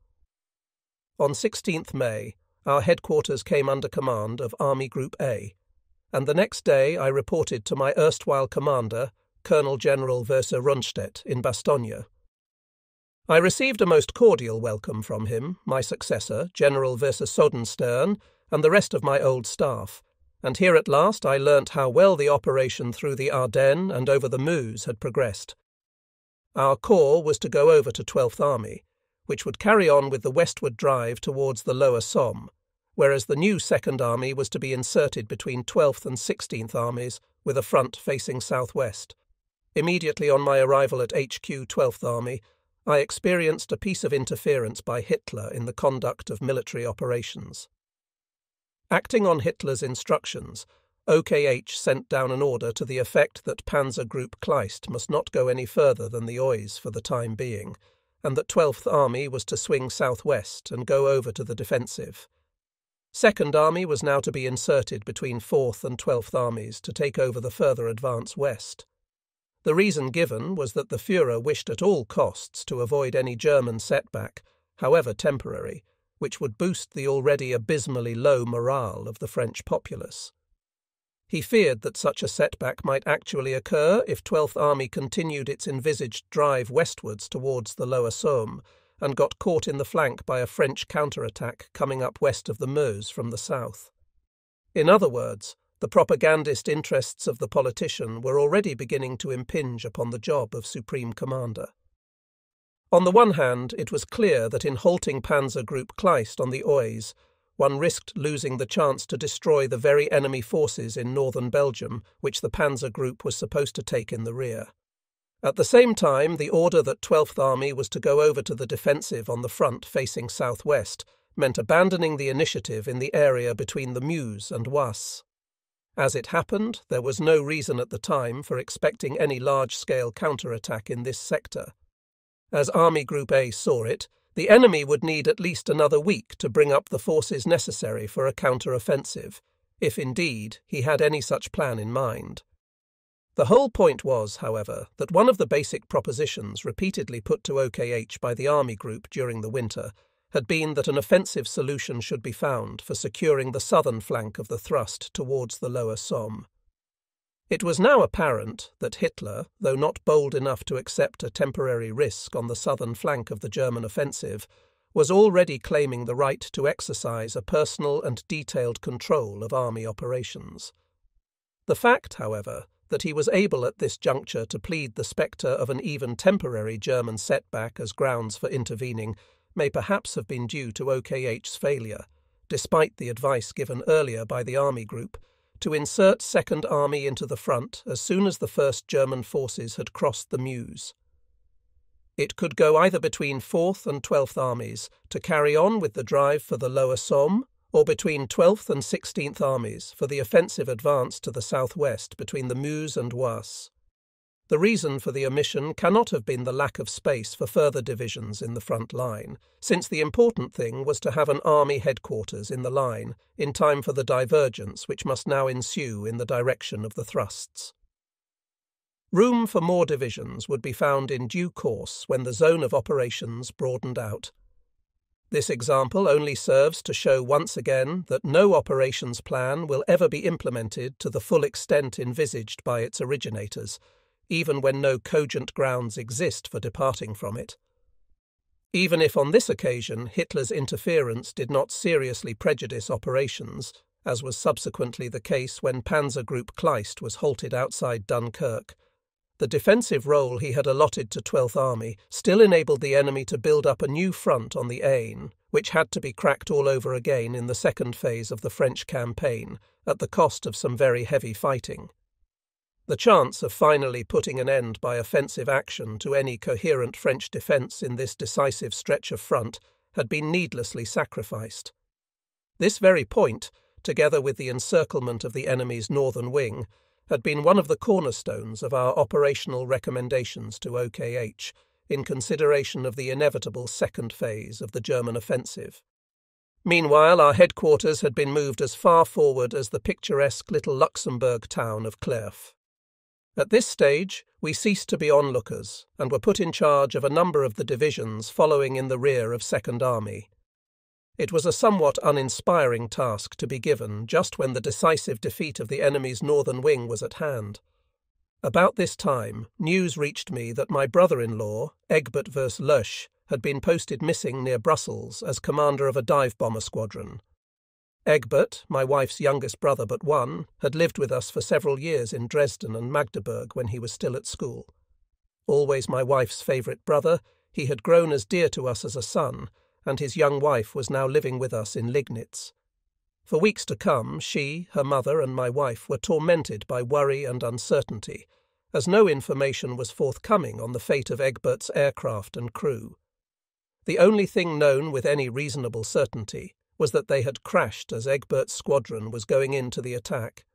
On 16th May, our headquarters came under command of Army Group A, and the next day I reported to my erstwhile commander, Colonel General Verse Rundstedt, in Bastogne. I received a most cordial welcome from him, my successor, General Verse Sodenstern, and the rest of my old staff, and here at last I learnt how well the operation through the Ardennes and over the Meuse had progressed. Our corps was to go over to 12th Army, which would carry on with the westward drive towards the lower Somme, whereas the new 2nd Army was to be inserted between 12th and 16th Armies with a front facing southwest. Immediately on my arrival at HQ 12th Army, I experienced a piece of interference by Hitler in the conduct of military operations. Acting on Hitler's instructions, OKH sent down an order to the effect that Panzer Group Kleist must not go any further than the Oise for the time being, and that 12th Army was to swing southwest and go over to the defensive. 2nd Army was now to be inserted between 4th and 12th Armies to take over the further advance west. The reason given was that the Führer wished at all costs to avoid any German setback, however temporary, which would boost the already abysmally low morale of the French populace. He feared that such a setback might actually occur if 12th Army continued its envisaged drive westwards towards the lower Somme and got caught in the flank by a French counterattack coming up west of the Meuse from the south. In other words, the propagandist interests of the politician were already beginning to impinge upon the job of Supreme Commander. On the one hand, it was clear that in halting Panzer Group Kleist on the Oise, one risked losing the chance to destroy the very enemy forces in northern Belgium which the Panzer Group was supposed to take in the rear. At the same time, the order that 12th Army was to go over to the defensive on the front facing southwest meant abandoning the initiative in the area between the Meuse and Oise. As it happened, there was no reason at the time for expecting any large-scale counterattack in this sector. As Army Group A saw it, the enemy would need at least another week to bring up the forces necessary for a counter-offensive, if indeed he had any such plan in mind. The whole point was, however, that one of the basic propositions repeatedly put to OKH by the Army Group during the winter had been that an offensive solution should be found for securing the southern flank of the thrust towards the lower Somme. It was now apparent that Hitler, though not bold enough to accept a temporary risk on the southern flank of the German offensive, was already claiming the right to exercise a personal and detailed control of army operations. The fact, however, that he was able at this juncture to plead the spectre of an even temporary German setback as grounds for intervening may perhaps have been due to OKH's failure, despite the advice given earlier by the Army Group, to insert 2nd Army into the front as soon as the first German forces had crossed the Meuse. It could go either between 4th and 12th Armies to carry on with the drive for the lower Somme, or between 12th and 16th Armies for the offensive advance to the southwest between the Meuse and Oise. The reason for the omission cannot have been the lack of space for further divisions in the front line, since the important thing was to have an army headquarters in the line in time for the divergence which must now ensue in the direction of the thrusts. Room for more divisions would be found in due course when the zone of operations broadened out. This example only serves to show once again that no operations plan will ever be implemented to the full extent envisaged by its originators, even when no cogent grounds exist for departing from it. Even if on this occasion Hitler's interference did not seriously prejudice operations, as was subsequently the case when Panzer Group Kleist was halted outside Dunkirk, the defensive role he had allotted to 12th Army still enabled the enemy to build up a new front on the Aisne, which had to be cracked all over again in the second phase of the French campaign, at the cost of some very heavy fighting. The chance of finally putting an end by offensive action to any coherent French defence in this decisive stretch of front had been needlessly sacrificed. This very point, together with the encirclement of the enemy's northern wing, had been one of the cornerstones of our operational recommendations to OKH in consideration of the inevitable second phase of the German offensive. Meanwhile, our headquarters had been moved as far forward as the picturesque little Luxembourg town of Clerf. At this stage, we ceased to be onlookers and were put in charge of a number of the divisions following in the rear of 2nd Army. It was a somewhat uninspiring task to be given just when the decisive defeat of the enemy's northern wing was at hand. About this time, news reached me that my brother-in-law, Egbert Verslösch, had been posted missing near Brussels as commander of a dive-bomber squadron. Egbert, my wife's youngest brother but one, had lived with us for several years in Dresden and Magdeburg when he was still at school. Always my wife's favourite brother, he had grown as dear to us as a son, and his young wife was now living with us in Lignitz. For weeks to come, she, her mother, and my wife were tormented by worry and uncertainty, as no information was forthcoming on the fate of Egbert's aircraft and crew. The only thing known with any reasonable certainty was that they had crashed as Egbert's squadron was going into the attack.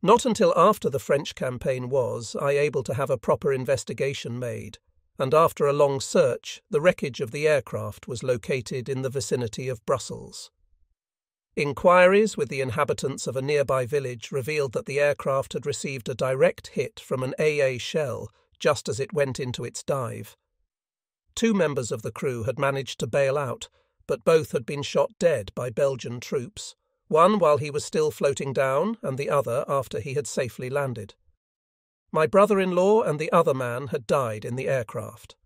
Not until after the French campaign was I able to have a proper investigation made, and after a long search, the wreckage of the aircraft was located in the vicinity of Brussels. Inquiries with the inhabitants of a nearby village revealed that the aircraft had received a direct hit from an AA shell just as it went into its dive. 2 members of the crew had managed to bail out, but both had been shot dead by Belgian troops, one while he was still floating down and the other after he had safely landed. My brother-in-law and the other man had died in the aircraft.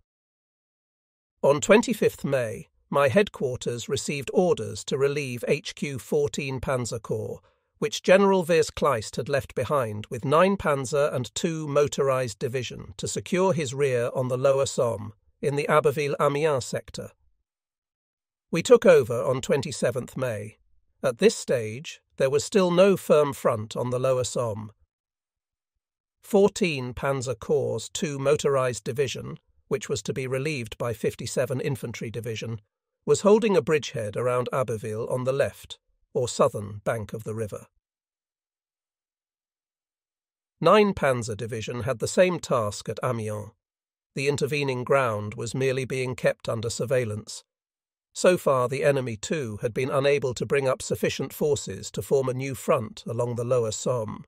On 25th May, my headquarters received orders to relieve HQ 14 Panzer Corps, which General Veerskleist had left behind with 9 Panzer and 2 motorized division to secure his rear on the lower Somme in the Abbeville-Amiens sector. We took over on 27th May. At this stage, there was still no firm front on the lower Somme. 14 Panzer Corps' 2 motorized division, which was to be relieved by 57 Infantry Division, was holding a bridgehead around Abbeville on the left, or southern, bank of the river. 9 Panzer Division had the same task at Amiens. The intervening ground was merely being kept under surveillance. So far the enemy, too, had been unable to bring up sufficient forces to form a new front along the lower Somme.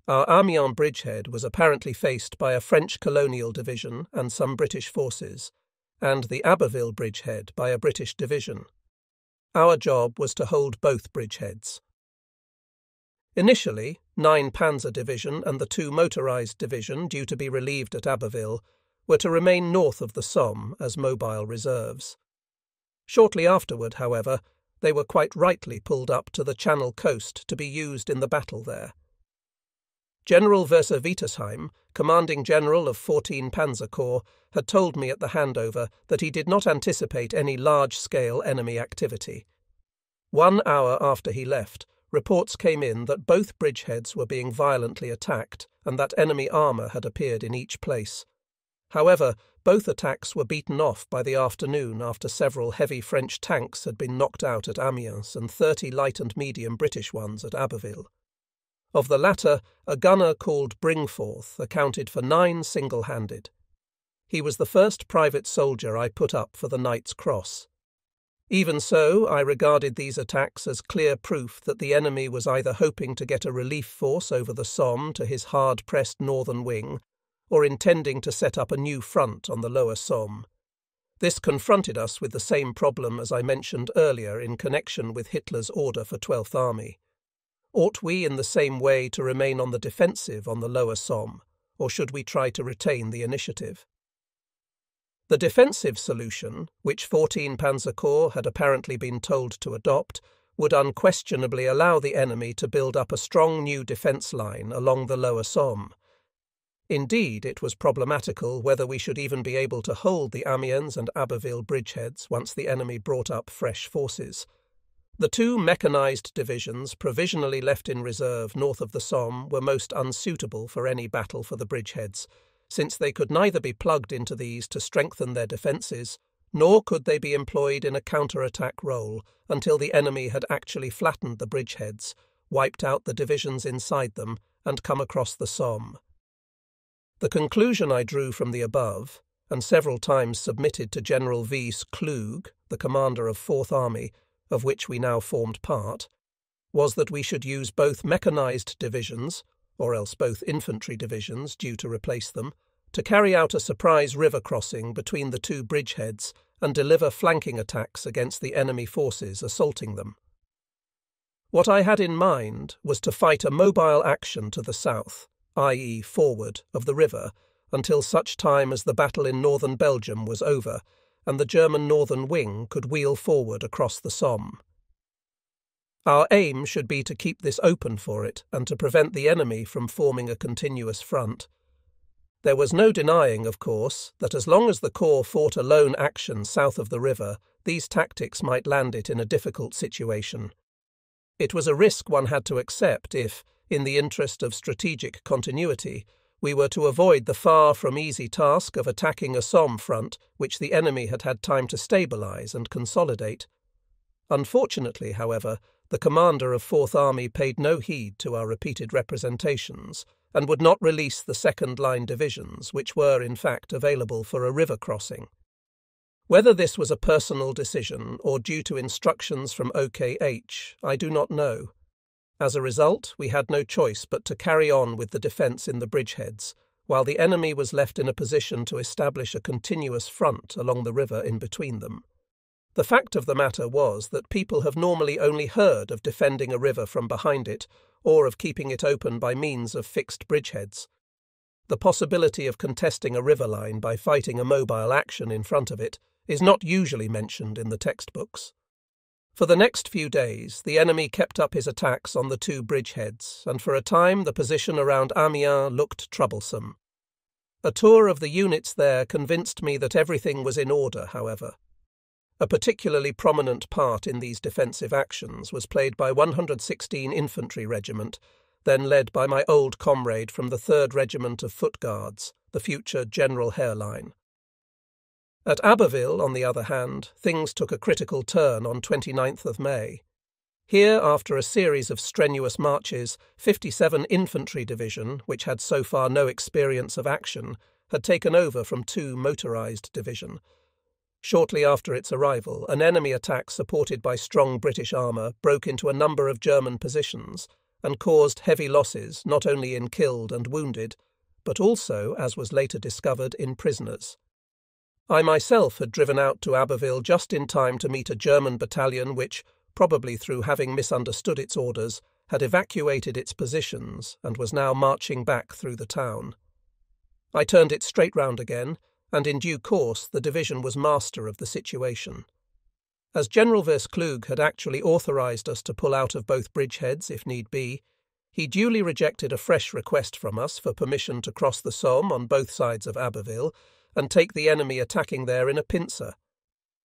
Our Amiens bridgehead was apparently faced by a French colonial division and some British forces, and the Abbeville bridgehead by a British division. Our job was to hold both bridgeheads. Initially, 9 Panzer Division and the 2 motorized division due to be relieved at Abbeville were to remain north of the Somme as mobile reserves. Shortly afterward, however, they were quite rightly pulled up to the Channel coast to be used in the battle there. General Verser-Wietersheim, commanding general of 14 Panzer Corps, had told me at the handover that he did not anticipate any large-scale enemy activity. 1 hour after he left, reports came in that both bridgeheads were being violently attacked and that enemy armour had appeared in each place. However, both attacks were beaten off by the afternoon after several heavy French tanks had been knocked out at Amiens and 30 light and medium British ones at Abbeville. Of the latter, a gunner called Bringforth accounted for 9 single-handed. He was the first private soldier I put up for the Knight's Cross. Even so, I regarded these attacks as clear proof that the enemy was either hoping to get a relief force over the Somme to his hard-pressed northern wing, or intending to set up a new front on the lower Somme. This confronted us with the same problem as I mentioned earlier in connection with Hitler's order for 12th Army. Ought we in the same way to remain on the defensive on the lower Somme, or should we try to retain the initiative? The defensive solution, which 14 Panzer Corps had apparently been told to adopt, would unquestionably allow the enemy to build up a strong new defence line along the lower Somme. Indeed, it was problematical whether we should even be able to hold the Amiens and Abbeville bridgeheads once the enemy brought up fresh forces. The 2 mechanized divisions provisionally left in reserve north of the Somme were most unsuitable for any battle for the bridgeheads, since they could neither be plugged into these to strengthen their defences, nor could they be employed in a counter-attack role until the enemy had actually flattened the bridgeheads, wiped out the divisions inside them, and come across the Somme. The conclusion I drew from the above, and several times submitted to General Wyss Klug, the commander of 4th Army, of which we now formed part, was that we should use both mechanized divisions, or else both infantry divisions due to replace them, to carry out a surprise river crossing between the 2 bridgeheads and deliver flanking attacks against the enemy forces assaulting them. What I had in mind was to fight a mobile action to the south, i.e. forward, of the river, until such time as the battle in northern Belgium was over, and the German northern wing could wheel forward across the Somme. Our aim should be to keep this open for it and to prevent the enemy from forming a continuous front. There was no denying, of course, that as long as the Corps fought a lone action south of the river, these tactics might land it in a difficult situation. It was a risk one had to accept if, in the interest of strategic continuity, we were to avoid the far from easy task of attacking a Somme front which the enemy had had time to stabilise and consolidate. Unfortunately, however, the commander of Fourth Army paid no heed to our repeated representations and would not release the second-line divisions, which were, in fact, available for a river crossing. Whether this was a personal decision or due to instructions from OKH, I do not know. As a result, we had no choice but to carry on with the defence in the bridgeheads, while the enemy was left in a position to establish a continuous front along the river in between them. The fact of the matter was that people have normally only heard of defending a river from behind it, or of keeping it open by means of fixed bridgeheads. The possibility of contesting a river line by fighting a mobile action in front of it is not usually mentioned in the textbooks. For the next few days, the enemy kept up his attacks on the two bridgeheads, and for a time the position around Amiens looked troublesome. A tour of the units there convinced me that everything was in order, however. A particularly prominent part in these defensive actions was played by 116 Infantry Regiment, then led by my old comrade from the 3rd Regiment of Foot Guards, the future General Hairline. At Abbeville, on the other hand, things took a critical turn on 29th of May. Here, after a series of strenuous marches, 57 Infantry Division, which had so far no experience of action, had taken over from 2 motorised division. Shortly after its arrival, an enemy attack supported by strong British armour broke into a number of German positions and caused heavy losses not only in killed and wounded, but also, as was later discovered, in prisoners. I myself had driven out to Abbeville just in time to meet a German battalion which, probably through having misunderstood its orders, had evacuated its positions and was now marching back through the town. I turned it straight round again, and in due course the division was master of the situation. As General Verskleug had actually authorised us to pull out of both bridgeheads if need be, he duly rejected a fresh request from us for permission to cross the Somme on both sides of Abbeville and take the enemy attacking there in a pincer.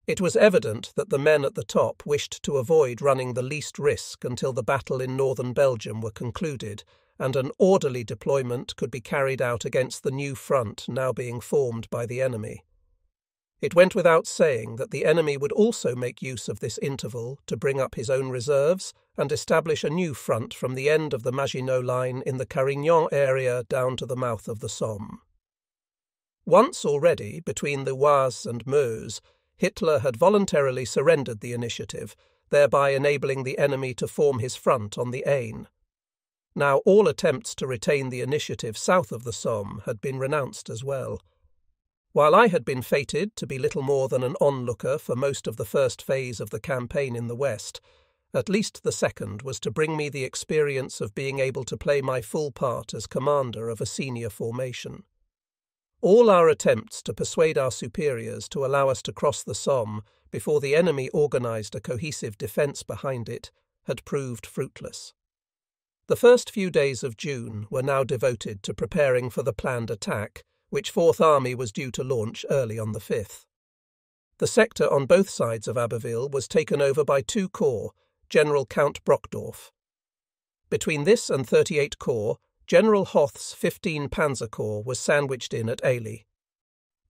It was evident that the men at the top wished to avoid running the least risk until the battle in northern Belgium were concluded and an orderly deployment could be carried out against the new front now being formed by the enemy. It went without saying that the enemy would also make use of this interval to bring up his own reserves and establish a new front from the end of the Maginot Line in the Carignan area down to the mouth of the Somme. Once already, between the Oise and Meuse, Hitler had voluntarily surrendered the initiative, thereby enabling the enemy to form his front on the Aisne. Now all attempts to retain the initiative south of the Somme had been renounced as well. While I had been fated to be little more than an onlooker for most of the first phase of the campaign in the west, at least the second was to bring me the experience of being able to play my full part as commander of a senior formation. All our attempts to persuade our superiors to allow us to cross the Somme before the enemy organised a cohesive defence behind it had proved fruitless. The first few days of June were now devoted to preparing for the planned attack, which Fourth Army was due to launch early on the 5th. The sector on both sides of Abbeville was taken over by 2 corps, General Count Brockdorff. Between this and 38 Corps, General Hoth's 15 Panzer Corps was sandwiched in at Ailly.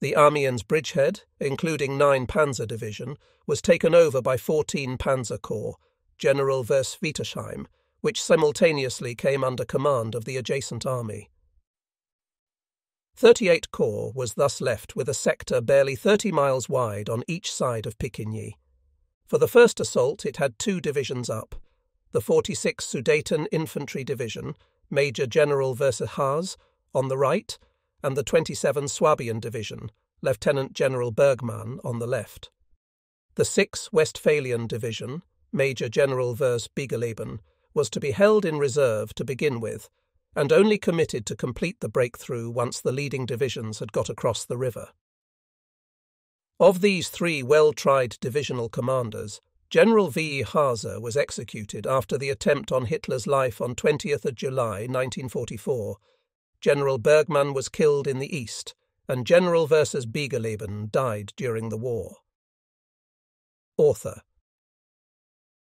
The Amiens bridgehead, including 9 Panzer Division, was taken over by 14 Panzer Corps, General Verswietersheim, which simultaneously came under command of the adjacent army. 38 Corps was thus left with a sector barely 30 miles wide on each side of Picquigny. For the first assault it had 2 divisions up, the 46 Sudeten Infantry Division, Major General Versehaas, on the right, and the 27 Swabian Division, Lieutenant General Bergmann, on the left. The 6 Westphalian Division, Major General Vers Biegeleben, was to be held in reserve to begin with, and only committed to complete the breakthrough once the leading divisions had got across the river. Of these 3 well-tried divisional commanders, General V. Haase was executed after the attempt on Hitler's life on 20th of July 1944. General Bergmann was killed in the east, and General Vers Biegeleben died during the war. Author.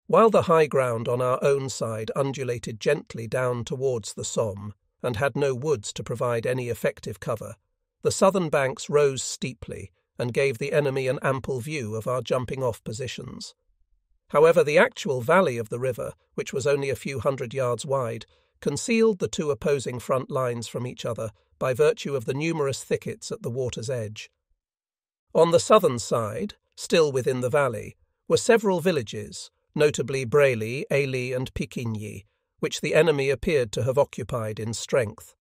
While the high ground on our own side undulated gently down towards the Somme, and had no woods to provide any effective cover, the southern banks rose steeply and gave the enemy an ample view of our jumping-off positions. However, the actual valley of the river, which was only a few hundred yards wide, concealed the two opposing front lines from each other by virtue of the numerous thickets at the water's edge. On the southern side, still within the valley, were several villages, notably Brayley, Ailey and Piquigny, which the enemy appeared to have occupied in strength.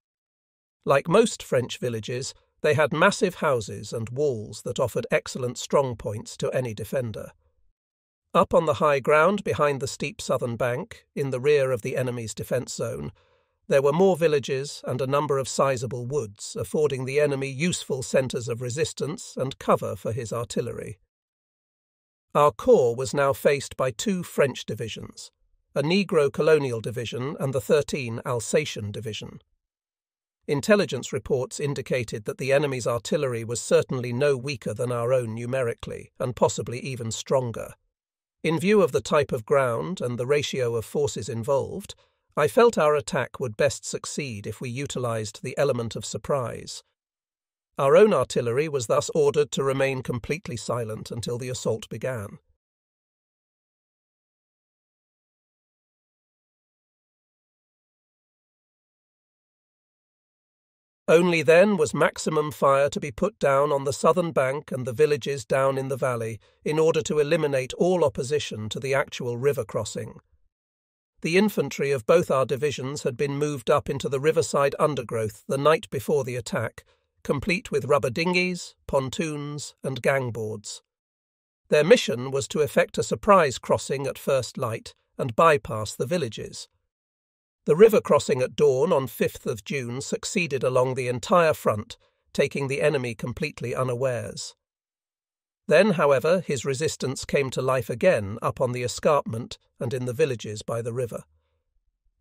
Like most French villages, they had massive houses and walls that offered excellent strong points to any defender. Up on the high ground behind the steep southern bank, in the rear of the enemy's defence zone, there were more villages and a number of sizable woods, affording the enemy useful centres of resistance and cover for his artillery. Our corps was now faced by two French divisions, a Negro Colonial Division and the 13 Alsatian Division. Intelligence reports indicated that the enemy's artillery was certainly no weaker than our own numerically, and possibly even stronger. In view of the type of ground and the ratio of forces involved, I felt our attack would best succeed if we utilised the element of surprise. Our own artillery was thus ordered to remain completely silent until the assault began. Only then was maximum fire to be put down on the southern bank and the villages down in the valley in order to eliminate all opposition to the actual river crossing. The infantry of both our divisions had been moved up into the riverside undergrowth the night before the attack, complete with rubber dinghies, pontoons and gangboards. Their mission was to effect a surprise crossing at first light and bypass the villages. The river crossing at dawn on 5th of June succeeded along the entire front, taking the enemy completely unawares. Then, however, his resistance came to life again up on the escarpment and in the villages by the river.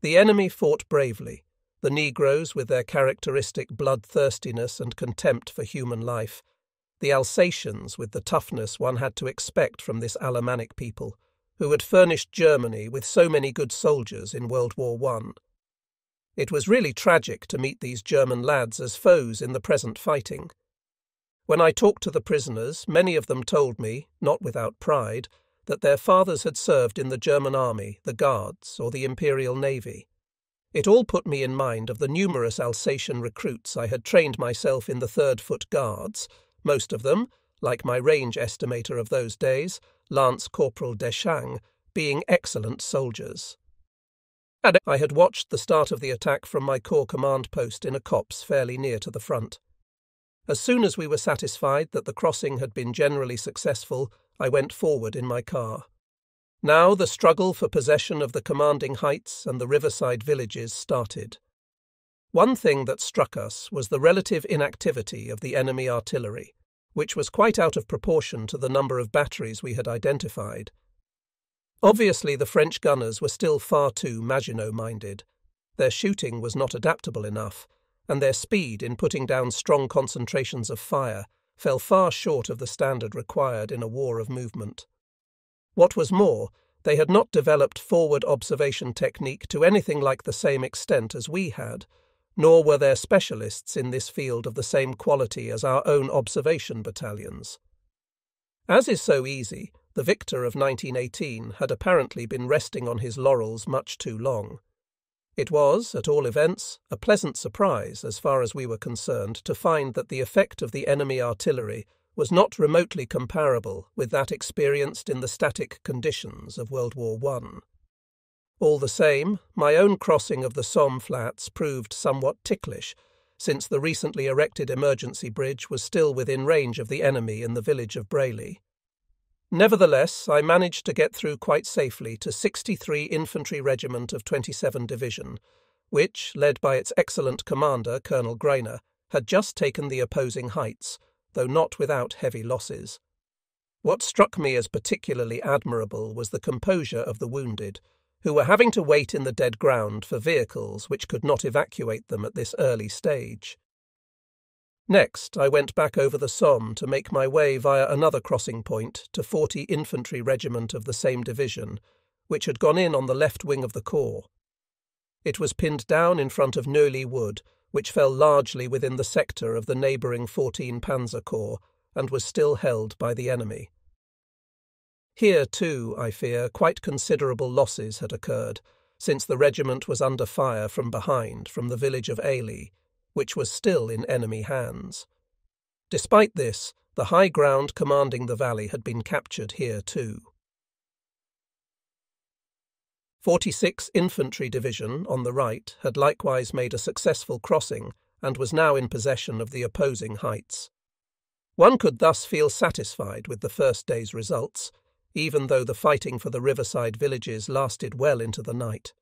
The enemy fought bravely, the Negroes with their characteristic bloodthirstiness and contempt for human life, the Alsatians with the toughness one had to expect from this Alemannic people, who had furnished Germany with so many good soldiers in World War I. It was really tragic to meet these German lads as foes in the present fighting. When I talked to the prisoners, many of them told me, not without pride, that their fathers had served in the German army, the Guards, or the Imperial Navy. It all put me in mind of the numerous Alsatian recruits I had trained myself in the 3rd Foot Guards, most of them, like my range estimator of those days, Lance Corporal Deschang, being excellent soldiers. I had watched the start of the attack from my corps command post in a copse fairly near to the front. As soon as we were satisfied that the crossing had been generally successful, I went forward in my car. Now the struggle for possession of the commanding heights and the riverside villages started. One thing that struck us was the relative inactivity of the enemy artillery, which was quite out of proportion to the number of batteries we had identified. Obviously, the French gunners were still far too Maginot-minded. Their shooting was not adaptable enough, and their speed in putting down strong concentrations of fire fell far short of the standard required in a war of movement. What was more, they had not developed forward observation technique to anything like the same extent as we had, nor were there specialists in this field of the same quality as our own observation battalions. As is so easy, the victor of 1918 had apparently been resting on his laurels much too long. It was, at all events, a pleasant surprise, as far as we were concerned, to find that the effect of the enemy artillery was not remotely comparable with that experienced in the static conditions of World War I. All the same, my own crossing of the Somme flats proved somewhat ticklish, since the recently erected emergency bridge was still within range of the enemy in the village of Brayley. Nevertheless, I managed to get through quite safely to 63 Infantry Regiment of 27 Division, which, led by its excellent commander, Colonel Greiner, had just taken the opposing heights, though not without heavy losses. What struck me as particularly admirable was the composure of the wounded, who were having to wait in the dead ground for vehicles which could not evacuate them at this early stage. Next, I went back over the Somme to make my way via another crossing point to 40 Infantry Regiment of the same division, which had gone in on the left wing of the corps. It was pinned down in front of Neuilly Wood, which fell largely within the sector of the neighbouring 14 Panzer Corps and was still held by the enemy. Here, too, I fear, quite considerable losses had occurred, since the regiment was under fire from behind from the village of Ely, which was still in enemy hands. Despite this, the high ground commanding the valley had been captured here too. 46 Infantry Division, on the right, had likewise made a successful crossing and was now in possession of the opposing heights. One could thus feel satisfied with the first day's results, even though the fighting for the riverside villages lasted well into the night.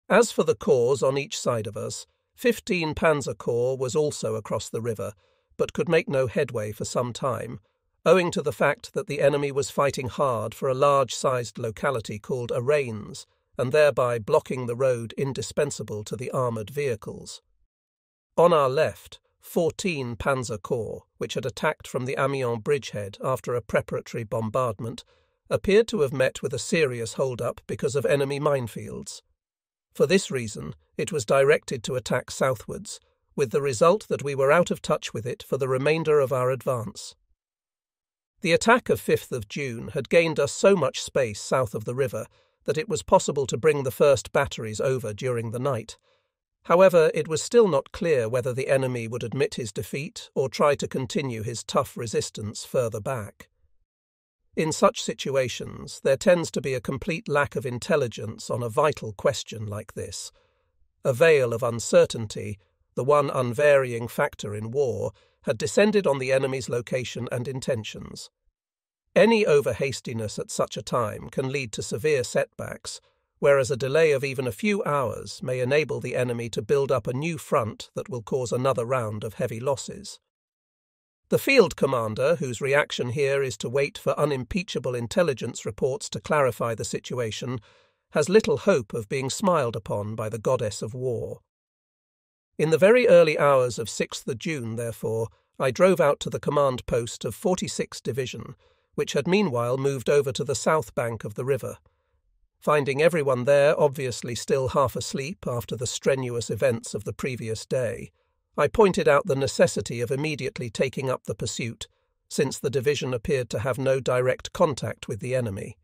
As for the corps on each side of us, 15 Panzer Corps was also across the river, but could make no headway for some time, owing to the fact that the enemy was fighting hard for a large-sized locality called Araines, and thereby blocking the road indispensable to the armoured vehicles. On our left, 14 Panzer Corps, which had attacked from the Amiens bridgehead after a preparatory bombardment, appeared to have met with a serious hold-up because of enemy minefields. For this reason, it was directed to attack southwards, with the result that we were out of touch with it for the remainder of our advance. The attack of 5th of June had gained us so much space south of the river that it was possible to bring the first batteries over during the night. However, it was still not clear whether the enemy would admit his defeat or try to continue his tough resistance further back. In such situations, there tends to be a complete lack of intelligence on a vital question like this. A veil of uncertainty, the one unvarying factor in war, had descended on the enemy's location and intentions. Any over-hastiness at such a time can lead to severe setbacks, whereas a delay of even a few hours may enable the enemy to build up a new front that will cause another round of heavy losses. The field commander, whose reaction here is to wait for unimpeachable intelligence reports to clarify the situation, has little hope of being smiled upon by the goddess of war. In the very early hours of 6th of June, therefore, I drove out to the command post of 46 Division, which had meanwhile moved over to the south bank of the river. Finding everyone there obviously still half asleep after the strenuous events of the previous day, I pointed out the necessity of immediately taking up the pursuit, since the division appeared to have no direct contact with the enemy.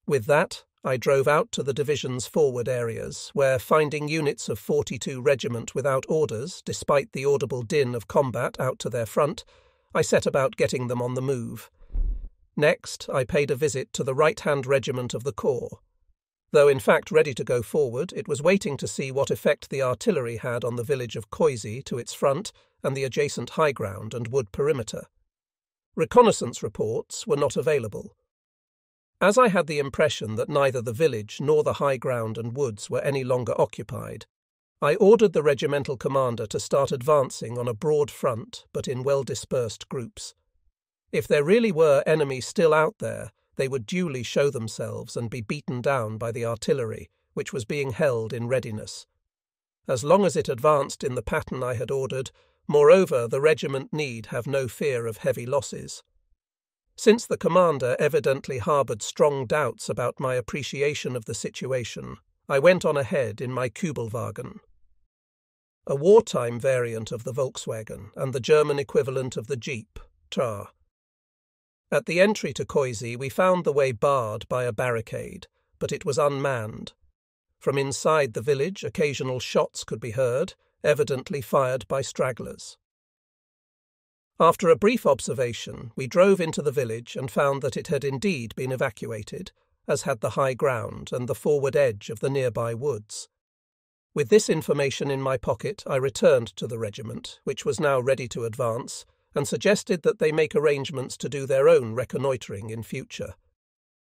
With that, I drove out to the division's forward areas, where, finding units of 42 Regiment without orders, despite the audible din of combat out to their front, I set about getting them on the move. Next, I paid a visit to the right-hand regiment of the corps. Though in fact ready to go forward, it was waiting to see what effect the artillery had on the village of Coisy to its front and the adjacent high ground and wood perimeter. Reconnaissance reports were not available. As I had the impression that neither the village nor the high ground and woods were any longer occupied, I ordered the regimental commander to start advancing on a broad front but in well-dispersed groups. If there really were enemies still out there, they would duly show themselves and be beaten down by the artillery, which was being held in readiness. As long as it advanced in the pattern I had ordered, moreover, the regiment need have no fear of heavy losses. Since the commander evidently harboured strong doubts about my appreciation of the situation, I went on ahead in my Kübelwagen, a wartime variant of the Volkswagen and the German equivalent of the Jeep, Tra. At the entry to Coisy we found the way barred by a barricade, but it was unmanned. From inside the village occasional shots could be heard, evidently fired by stragglers. After a brief observation, we drove into the village and found that it had indeed been evacuated, as had the high ground and the forward edge of the nearby woods. With this information in my pocket, I returned to the regiment, which was now ready to advance, and suggested that they make arrangements to do their own reconnoitring in future.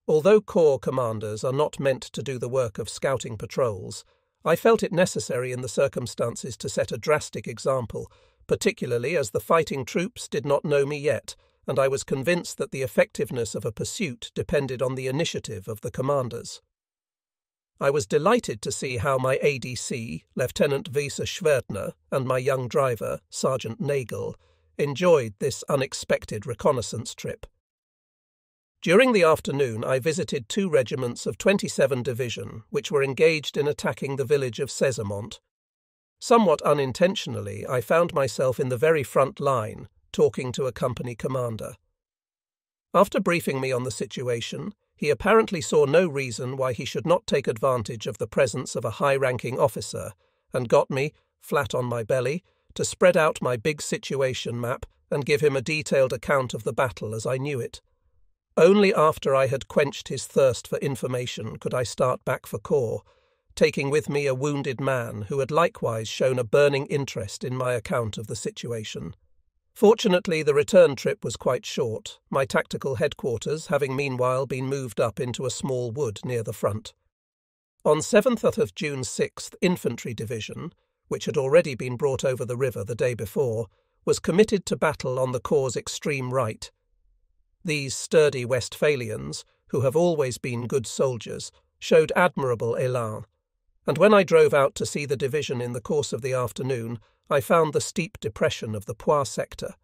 Although corps commanders are not meant to do the work of scouting patrols, I felt it necessary in the circumstances to set a drastic example, particularly as the fighting troops did not know me yet, and I was convinced that the effectiveness of a pursuit depended on the initiative of the commanders. I was delighted to see how my ADC, Lieutenant Wiese Schwerdner, and my young driver, Sergeant Nagel, enjoyed this unexpected reconnaissance trip. During the afternoon, I visited 2 regiments of 27 Division, which were engaged in attacking the village of Césamont. Somewhat unintentionally, I found myself in the very front line, talking to a company commander. After briefing me on the situation, he apparently saw no reason why he should not take advantage of the presence of a high-ranking officer, and got me, flat on my belly, to spread out my big situation map and give him a detailed account of the battle as I knew it. Only after I had quenched his thirst for information could I start back for corps, taking with me a wounded man who had likewise shown a burning interest in my account of the situation. Fortunately, the return trip was quite short, my tactical headquarters having meanwhile been moved up into a small wood near the front. On 7th of June 6th Infantry Division, which had already been brought over the river the day before, was committed to battle on the corps' extreme right. These sturdy Westphalians, who have always been good soldiers, showed admirable élan, and when I drove out to see the division in the course of the afternoon, I found the steep depression of the Poix sector,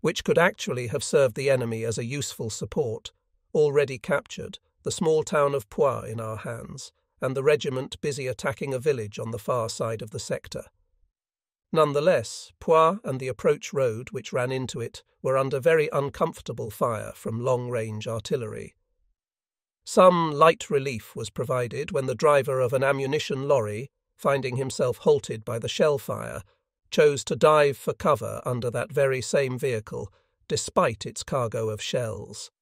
which could actually have served the enemy as a useful support, already captured, the small town of Poix in our hands, and the regiment busy attacking a village on the far side of the sector. Nonetheless, Poix and the approach road which ran into it were under very uncomfortable fire from long-range artillery. Some light relief was provided when the driver of an ammunition lorry, finding himself halted by the shell fire, chose to dive for cover under that very same vehicle, despite its cargo of shells.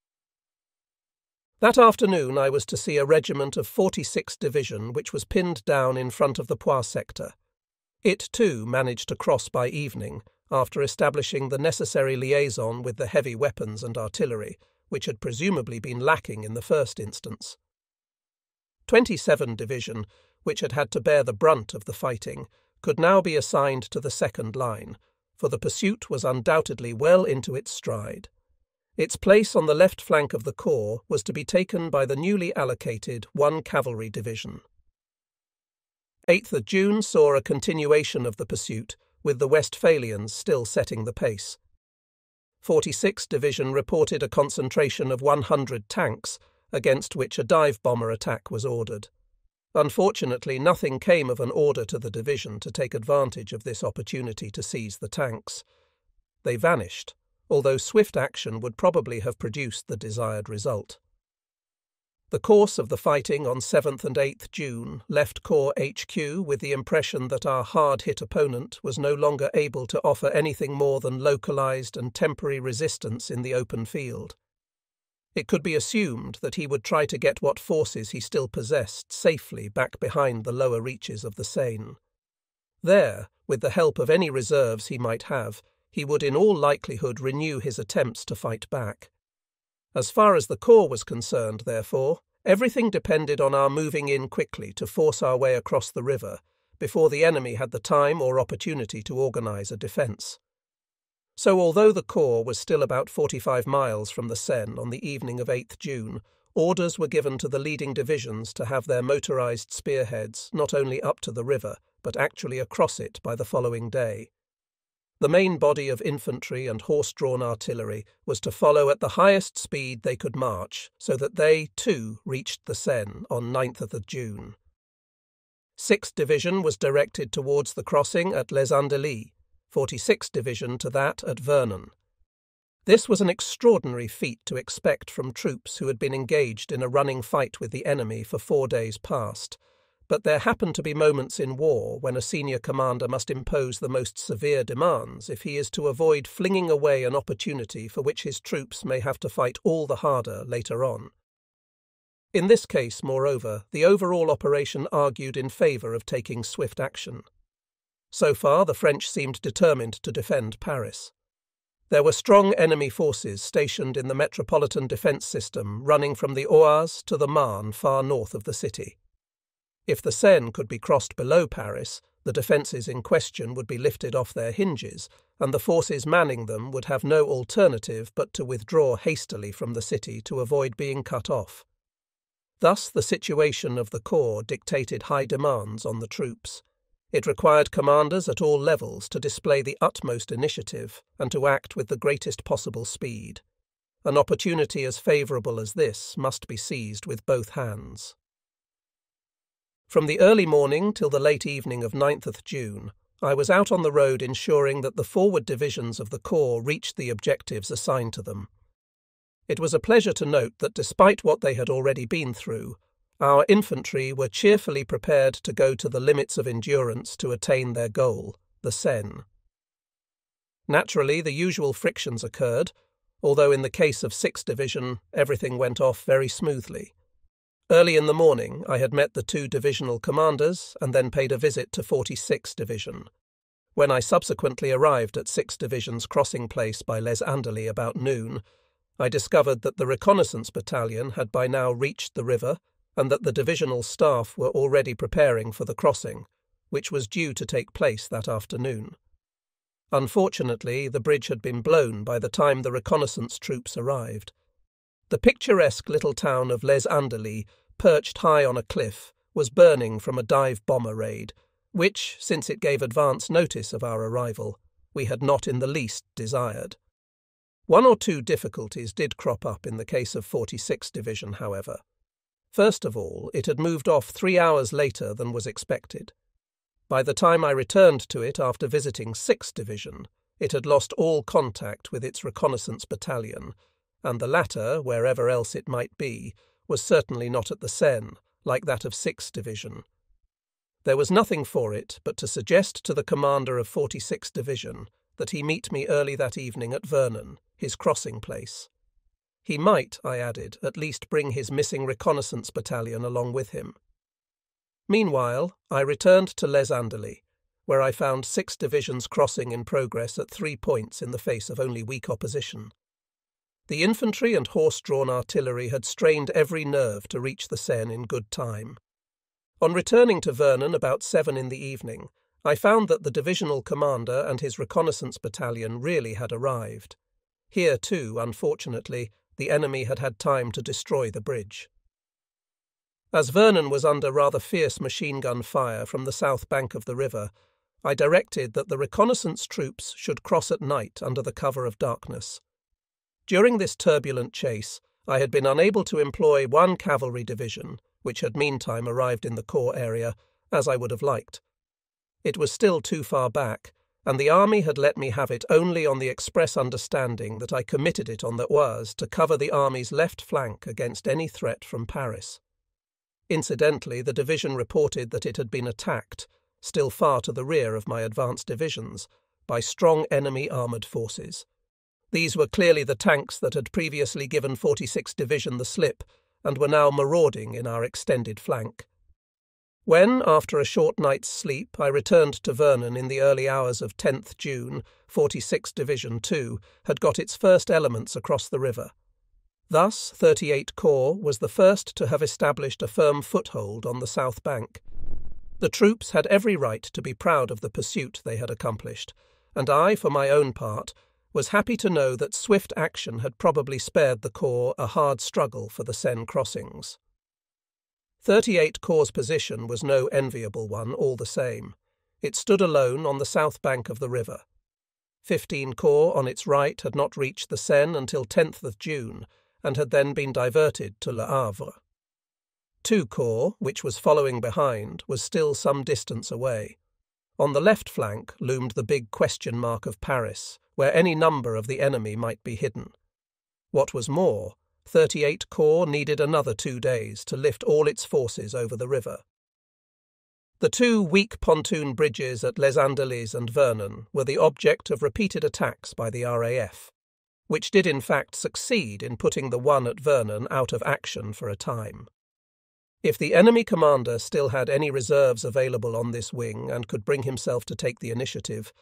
That afternoon I was to see a regiment of 46th Division which was pinned down in front of the Poix sector. It, too, managed to cross by evening, after establishing the necessary liaison with the heavy weapons and artillery, which had presumably been lacking in the first instance. 27 Division, which had had to bear the brunt of the fighting, could now be assigned to the second line, for the pursuit was undoubtedly well into its stride. Its place on the left flank of the corps was to be taken by the newly allocated 1 Cavalry Division. 8th of June saw a continuation of the pursuit, with the Westphalians still setting the pace. 46th Division reported a concentration of 100 tanks, against which a dive-bomber attack was ordered. Unfortunately, nothing came of an order to the division to take advantage of this opportunity to seize the tanks. They vanished, although swift action would probably have produced the desired result. The course of the fighting on 7th and 8th June left Corps HQ with the impression that our hard-hit opponent was no longer able to offer anything more than localized and temporary resistance in the open field. It could be assumed that he would try to get what forces he still possessed safely back behind the lower reaches of the Seine. There, with the help of any reserves he might have, he would in all likelihood renew his attempts to fight back. As far as the corps was concerned, therefore, everything depended on our moving in quickly to force our way across the river, before the enemy had the time or opportunity to organize a defence. So although the corps was still about 45 miles from the Seine on the evening of 8th June, orders were given to the leading divisions to have their motorized spearheads not only up to the river, but actually across it by the following day. The main body of infantry and horse-drawn artillery was to follow at the highest speed they could march, so that they, too, reached the Seine on 9th of June. 6th Division was directed towards the crossing at Les Andelys, 46th Division to that at Vernon. This was an extraordinary feat to expect from troops who had been engaged in a running fight with the enemy for 4 days past, but there happen to be moments in war when a senior commander must impose the most severe demands if he is to avoid flinging away an opportunity for which his troops may have to fight all the harder later on. In this case, moreover, the overall operation argued in favour of taking swift action. So far, the French seemed determined to defend Paris. There were strong enemy forces stationed in the metropolitan defence system running from the Oise to the Marne far north of the city. If the Seine could be crossed below Paris, the defences in question would be lifted off their hinges, and the forces manning them would have no alternative but to withdraw hastily from the city to avoid being cut off. Thus the situation of the corps dictated high demands on the troops. It required commanders at all levels to display the utmost initiative and to act with the greatest possible speed. An opportunity as favourable as this must be seized with both hands. From the early morning till the late evening of 9th June, I was out on the road ensuring that the forward divisions of the Corps reached the objectives assigned to them. It was a pleasure to note that despite what they had already been through, our infantry were cheerfully prepared to go to the limits of endurance to attain their goal, the Seine. Naturally, the usual frictions occurred, although in the case of 6th Division, everything went off very smoothly. Early in the morning, I had met the 2 divisional commanders and then paid a visit to 46th Division. When I subsequently arrived at 6th Division's crossing place by Les Andelys about noon, I discovered that the reconnaissance battalion had by now reached the river and that the divisional staff were already preparing for the crossing, which was due to take place that afternoon. Unfortunately, the bridge had been blown by the time the reconnaissance troops arrived. The picturesque little town of Les Andelys, perched high on a cliff, was burning from a dive bomber raid, which, since it gave advance notice of our arrival, we had not in the least desired. 1 or 2 difficulties did crop up in the case of 46th Division, however. First of all, it had moved off 3 hours later than was expected. By the time I returned to it after visiting 6th Division, it had lost all contact with its reconnaissance battalion, and the latter, wherever else it might be, was certainly not at the Seine, like that of 6th Division. There was nothing for it but to suggest to the commander of 46th Division that he meet me early that evening at Vernon, his crossing place. He might, I added, at least bring his missing reconnaissance battalion along with him. Meanwhile, I returned to Les Andelys, where I found 6th Division's crossing in progress at 3 points in the face of only weak opposition. The infantry and horse-drawn artillery had strained every nerve to reach the Seine in good time. On returning to Vernon about 7 in the evening, I found that the divisional commander and his reconnaissance battalion really had arrived. Here, too, unfortunately, the enemy had had time to destroy the bridge. As Vernon was under rather fierce machine-gun fire from the south bank of the river, I directed that the reconnaissance troops should cross at night under the cover of darkness. During this turbulent chase, I had been unable to employ 1 cavalry division, which had meantime arrived in the Corps area, as I would have liked. It was still too far back, and the army had let me have it only on the express understanding that I committed it on the Oise to cover the army's left flank against any threat from Paris. Incidentally, the division reported that it had been attacked, still far to the rear of my advanced divisions, by strong enemy armoured forces. These were clearly the tanks that had previously given 46th Division the slip and were now marauding in our extended flank. When, after a short night's sleep, I returned to Vernon in the early hours of 10th June, 46th Division, too, had got its first elements across the river. Thus, 38 Corps was the first to have established a firm foothold on the south bank. The troops had every right to be proud of the pursuit they had accomplished, and I, for my own part, was happy to know that swift action had probably spared the Corps a hard struggle for the Seine crossings. 38 Corps' position was no enviable one all the same. It stood alone on the south bank of the river. 15 Corps on its right had not reached the Seine until 10th June, and had then been diverted to Le Havre. 2 Corps, which was following behind, was still some distance away. On the left flank loomed the big question mark of Paris, where any number of the enemy might be hidden. What was more, 38 Corps needed another 2 days to lift all its forces over the river. The 2 weak pontoon bridges at Les Andelys and Vernon were the object of repeated attacks by the RAF, which did in fact succeed in putting the one at Vernon out of action for a time. If the enemy commander still had any reserves available on this wing and could bring himself to take the initiative,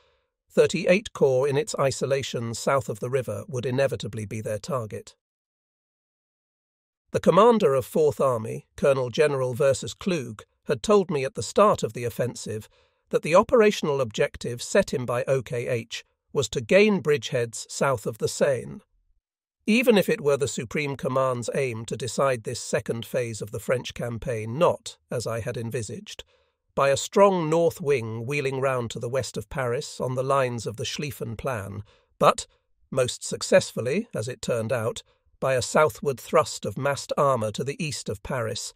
38 Corps in its isolation south of the river would inevitably be their target. The commander of 4th Army, Colonel General Versus Klug, had told me at the start of the offensive that the operational objective set him by OKH was to gain bridgeheads south of the Seine. Even if it were the Supreme Command's aim to decide this second phase of the French campaign not, as I had envisaged, by a strong north wing wheeling round to the west of Paris on the lines of the Schlieffen plan, but, most successfully, as it turned out, by a southward thrust of massed armour to the east of Paris,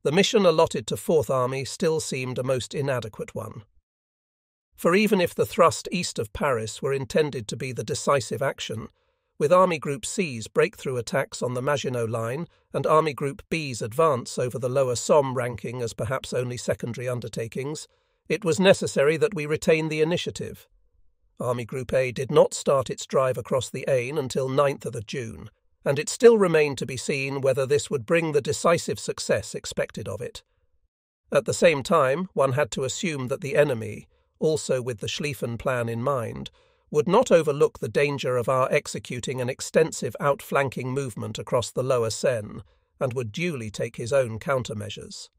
the mission allotted to Fourth Army still seemed a most inadequate one. For even if the thrust east of Paris were intended to be the decisive action, with Army Group C's breakthrough attacks on the Maginot Line and Army Group B's advance over the lower Somme ranking as perhaps only secondary undertakings, it was necessary that we retain the initiative. Army Group A did not start its drive across the Aisne until 9th of June, and it still remained to be seen whether this would bring the decisive success expected of it. At the same time, one had to assume that the enemy, also with the Schlieffen plan in mind, would not overlook the danger of our executing an extensive outflanking movement across the lower Seine, and would duly take his own countermeasures.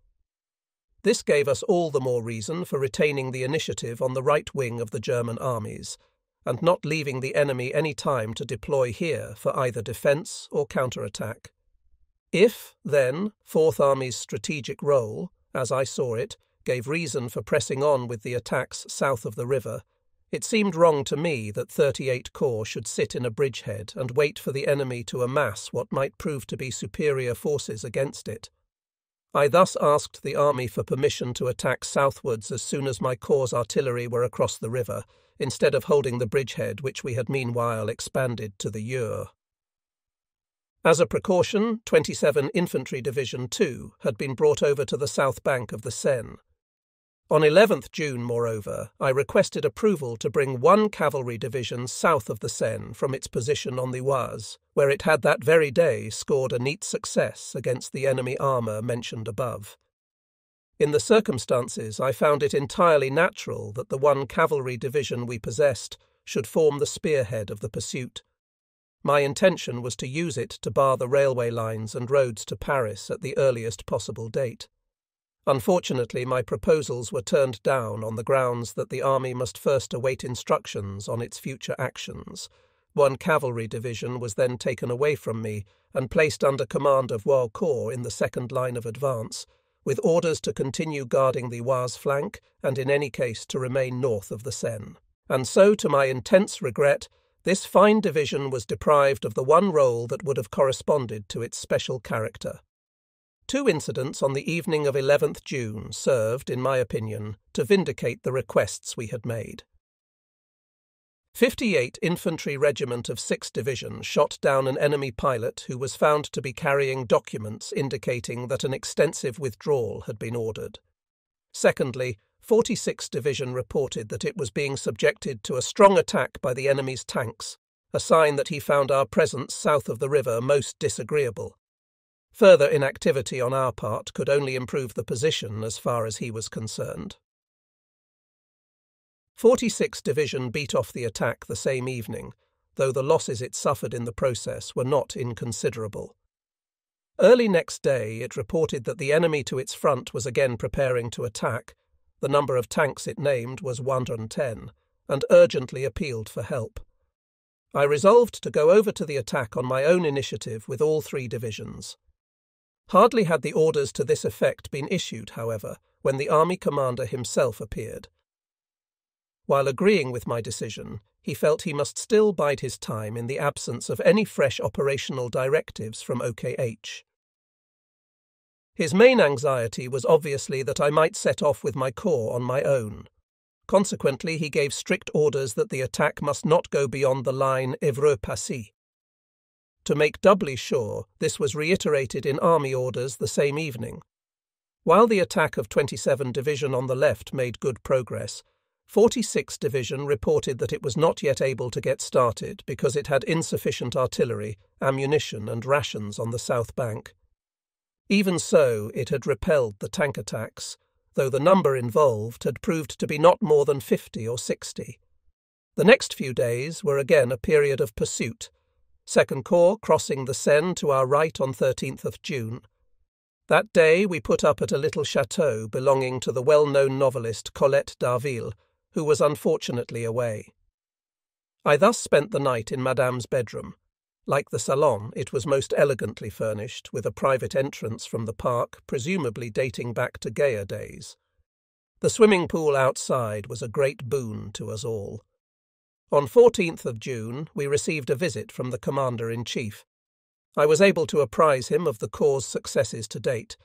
This gave us all the more reason for retaining the initiative on the right wing of the German armies, and not leaving the enemy any time to deploy here for either defence or counterattack. If, then, Fourth Army's strategic role, as I saw it, gave reason for pressing on with the attacks south of the river, it seemed wrong to me that 38 Corps should sit in a bridgehead and wait for the enemy to amass what might prove to be superior forces against it. I thus asked the army for permission to attack southwards as soon as my corps' artillery were across the river, instead of holding the bridgehead which we had meanwhile expanded to the Eure. As a precaution, 27 Infantry Division 2 had been brought over to the south bank of the Seine. On 11th June, moreover, I requested approval to bring one cavalry division south of the Seine from its position on the Oise, where it had that very day scored a neat success against the enemy armour mentioned above. In the circumstances, I found it entirely natural that the one cavalry division we possessed should form the spearhead of the pursuit. My intention was to use it to bar the railway lines and roads to Paris at the earliest possible date. Unfortunately, my proposals were turned down on the grounds that the army must first await instructions on its future actions. One cavalry division was then taken away from me and placed under command of Walcourt in the second line of advance, with orders to continue guarding the Oise flank and in any case to remain north of the Seine. And so, to my intense regret, this fine division was deprived of the one role that would have corresponded to its special character. Two incidents on the evening of 11th June served, in my opinion, to vindicate the requests we had made. 58 Infantry Regiment of 6th Division shot down an enemy pilot who was found to be carrying documents indicating that an extensive withdrawal had been ordered. Secondly, 46th Division reported that it was being subjected to a strong attack by the enemy's tanks, a sign that he found our presence south of the river most disagreeable. Further inactivity on our part could only improve the position as far as he was concerned. 46th Division beat off the attack the same evening, though the losses it suffered in the process were not inconsiderable. Early next day it reported that the enemy to its front was again preparing to attack. The number of tanks it named was 110, and urgently appealed for help. I resolved to go over to the attack on my own initiative with all three divisions. Hardly had the orders to this effect been issued, however, when the army commander himself appeared. While agreeing with my decision, he felt he must still bide his time in the absence of any fresh operational directives from OKH. His main anxiety was obviously that I might set off with my corps on my own. Consequently, he gave strict orders that the attack must not go beyond the line Évreux-Passy. To make doubly sure, this was reiterated in army orders the same evening. While the attack of 27 Division on the left made good progress, 46th Division reported that it was not yet able to get started because it had insufficient artillery, ammunition and rations on the south bank. Even so, it had repelled the tank attacks, though the number involved had proved to be not more than 50 or 60. The next few days were again a period of pursuit, Second Corps crossing the Seine to our right on 13th of June. That day we put up at a little chateau belonging to the well-known novelist Colette d'Arville, who was unfortunately away. I thus spent the night in Madame's bedroom. Like the salon, it was most elegantly furnished, with a private entrance from the park, presumably dating back to gayer days. The swimming pool outside was a great boon to us all. On 14th of June, we received a visit from the Commander-in-Chief. I was able to apprise him of the Corps' successes to date,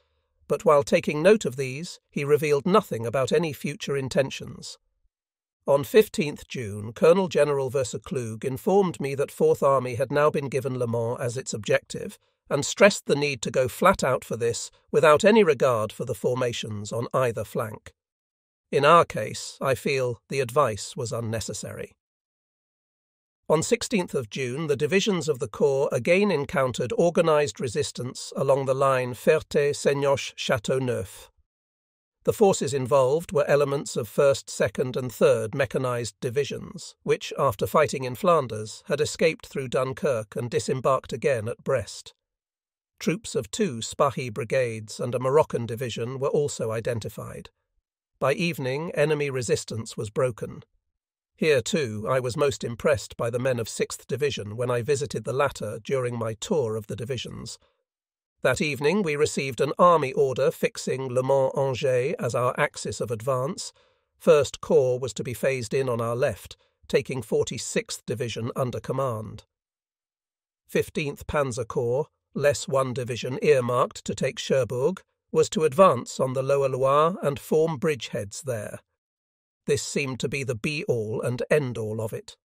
but while taking note of these, he revealed nothing about any future intentions. On 15th June, Colonel General Versailles informed me that 4th Army had now been given Le Mans as its objective, and stressed the need to go flat out for this without any regard for the formations on either flank. In our case, I feel the advice was unnecessary. On 16th of June, the divisions of the Corps again encountered organised resistance along the line Ferté-Seignoche-Châteauneuf. The forces involved were elements of 1st, 2nd and 3rd mechanised divisions, which, after fighting in Flanders, had escaped through Dunkirk and disembarked again at Brest. Troops of 2 Spahi brigades and a Moroccan division were also identified. By evening, enemy resistance was broken. Here, too, I was most impressed by the men of 6th Division when I visited the latter during my tour of the divisions. That evening we received an army order fixing Le Mans-Angers as our axis of advance. 1st Corps was to be phased in on our left, taking 46th Division under command. 15th Panzer Corps, less 1 division earmarked to take Cherbourg, was to advance on the Lower Loire and form bridgeheads there. This seemed to be the be-all and end-all of it.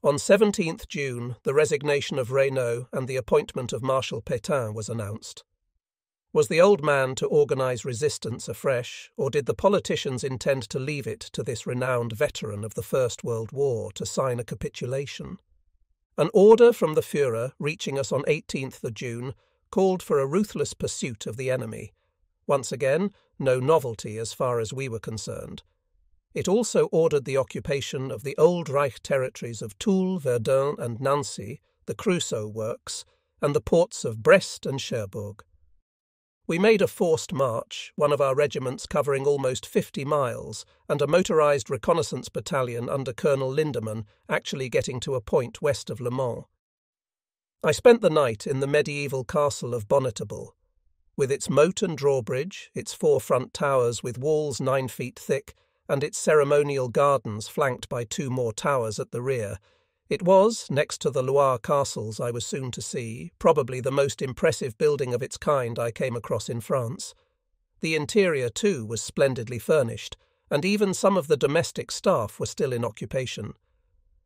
On 17th June, the resignation of Reynaud and the appointment of Marshal Pétain was announced. Was the old man to organise resistance afresh, or did the politicians intend to leave it to this renowned veteran of the First World War to sign a capitulation? An order from the Führer, reaching us on 18th of June, called for a ruthless pursuit of the enemy. Once again, no novelty as far as we were concerned. It also ordered the occupation of the old Reich territories of Toul, Verdun and Nancy, the Creusot works, and the ports of Brest and Cherbourg. We made a forced march, one of our regiments covering almost 50 miles, and a motorised reconnaissance battalion under Colonel Lindemann actually getting to a point west of Le Mans. I spent the night in the medieval castle of Bonnetable. With its moat and drawbridge, its 4 front towers with walls 9 feet thick, and its ceremonial gardens flanked by 2 more towers at the rear, it was, next to the Loire castles I was soon to see, probably the most impressive building of its kind I came across in France. The interior, too, was splendidly furnished, and even some of the domestic staff were still in occupation.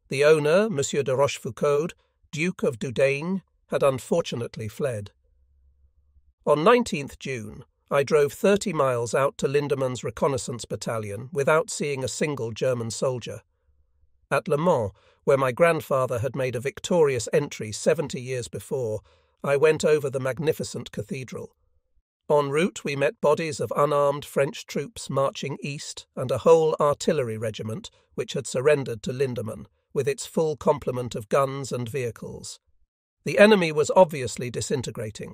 The owner, M. de Rochefoucauld, Duke of Doudaine, had unfortunately fled. On 19th June, I drove 30 miles out to Lindemann's reconnaissance battalion without seeing a single German soldier. At Le Mans, where my grandfather had made a victorious entry 70 years before, I went over the magnificent cathedral. En route we met bodies of unarmed French troops marching east and a whole artillery regiment which had surrendered to Lindemann, with its full complement of guns and vehicles. The enemy was obviously disintegrating.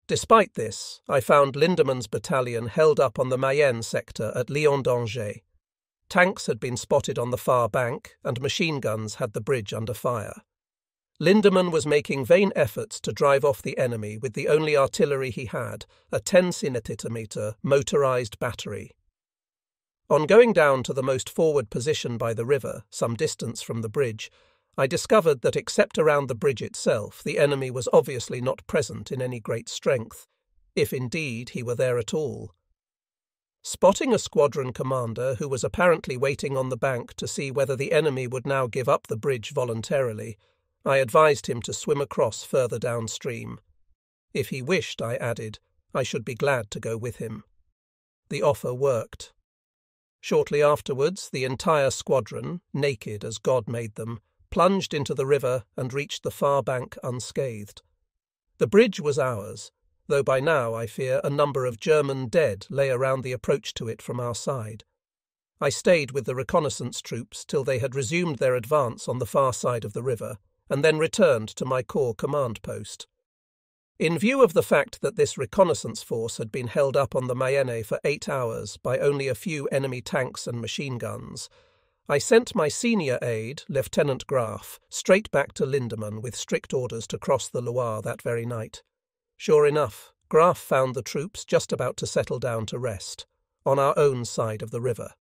Despite this, I found Lindemann's battalion held up on the Mayenne sector at Lyon d'Angers. Tanks had been spotted on the far bank, and machine guns had the bridge under fire. Lindemann was making vain efforts to drive off the enemy with the only artillery he had, a 10 cm motorised battery. On going down to the most forward position by the river, some distance from the bridge, I discovered that except around the bridge itself, the enemy was obviously not present in any great strength, if indeed he were there at all. Spotting a squadron commander who was apparently waiting on the bank to see whether the enemy would now give up the bridge voluntarily, I advised him to swim across further downstream. If he wished, I added, I should be glad to go with him. The offer worked. Shortly afterwards, the entire squadron, naked as God made them, plunged into the river and reached the far bank unscathed. The bridge was ours, though by now, I fear, a number of German dead lay around the approach to it from our side. I stayed with the reconnaissance troops till they had resumed their advance on the far side of the river, and then returned to my corps command post. In view of the fact that this reconnaissance force had been held up on the Mayenne for 8 hours by only a few enemy tanks and machine guns, I sent my senior aide, Lieutenant Graf, straight back to Lindemann with strict orders to cross the Loire that very night. Sure enough, Graf found the troops just about to settle down to rest, on our own side of the river.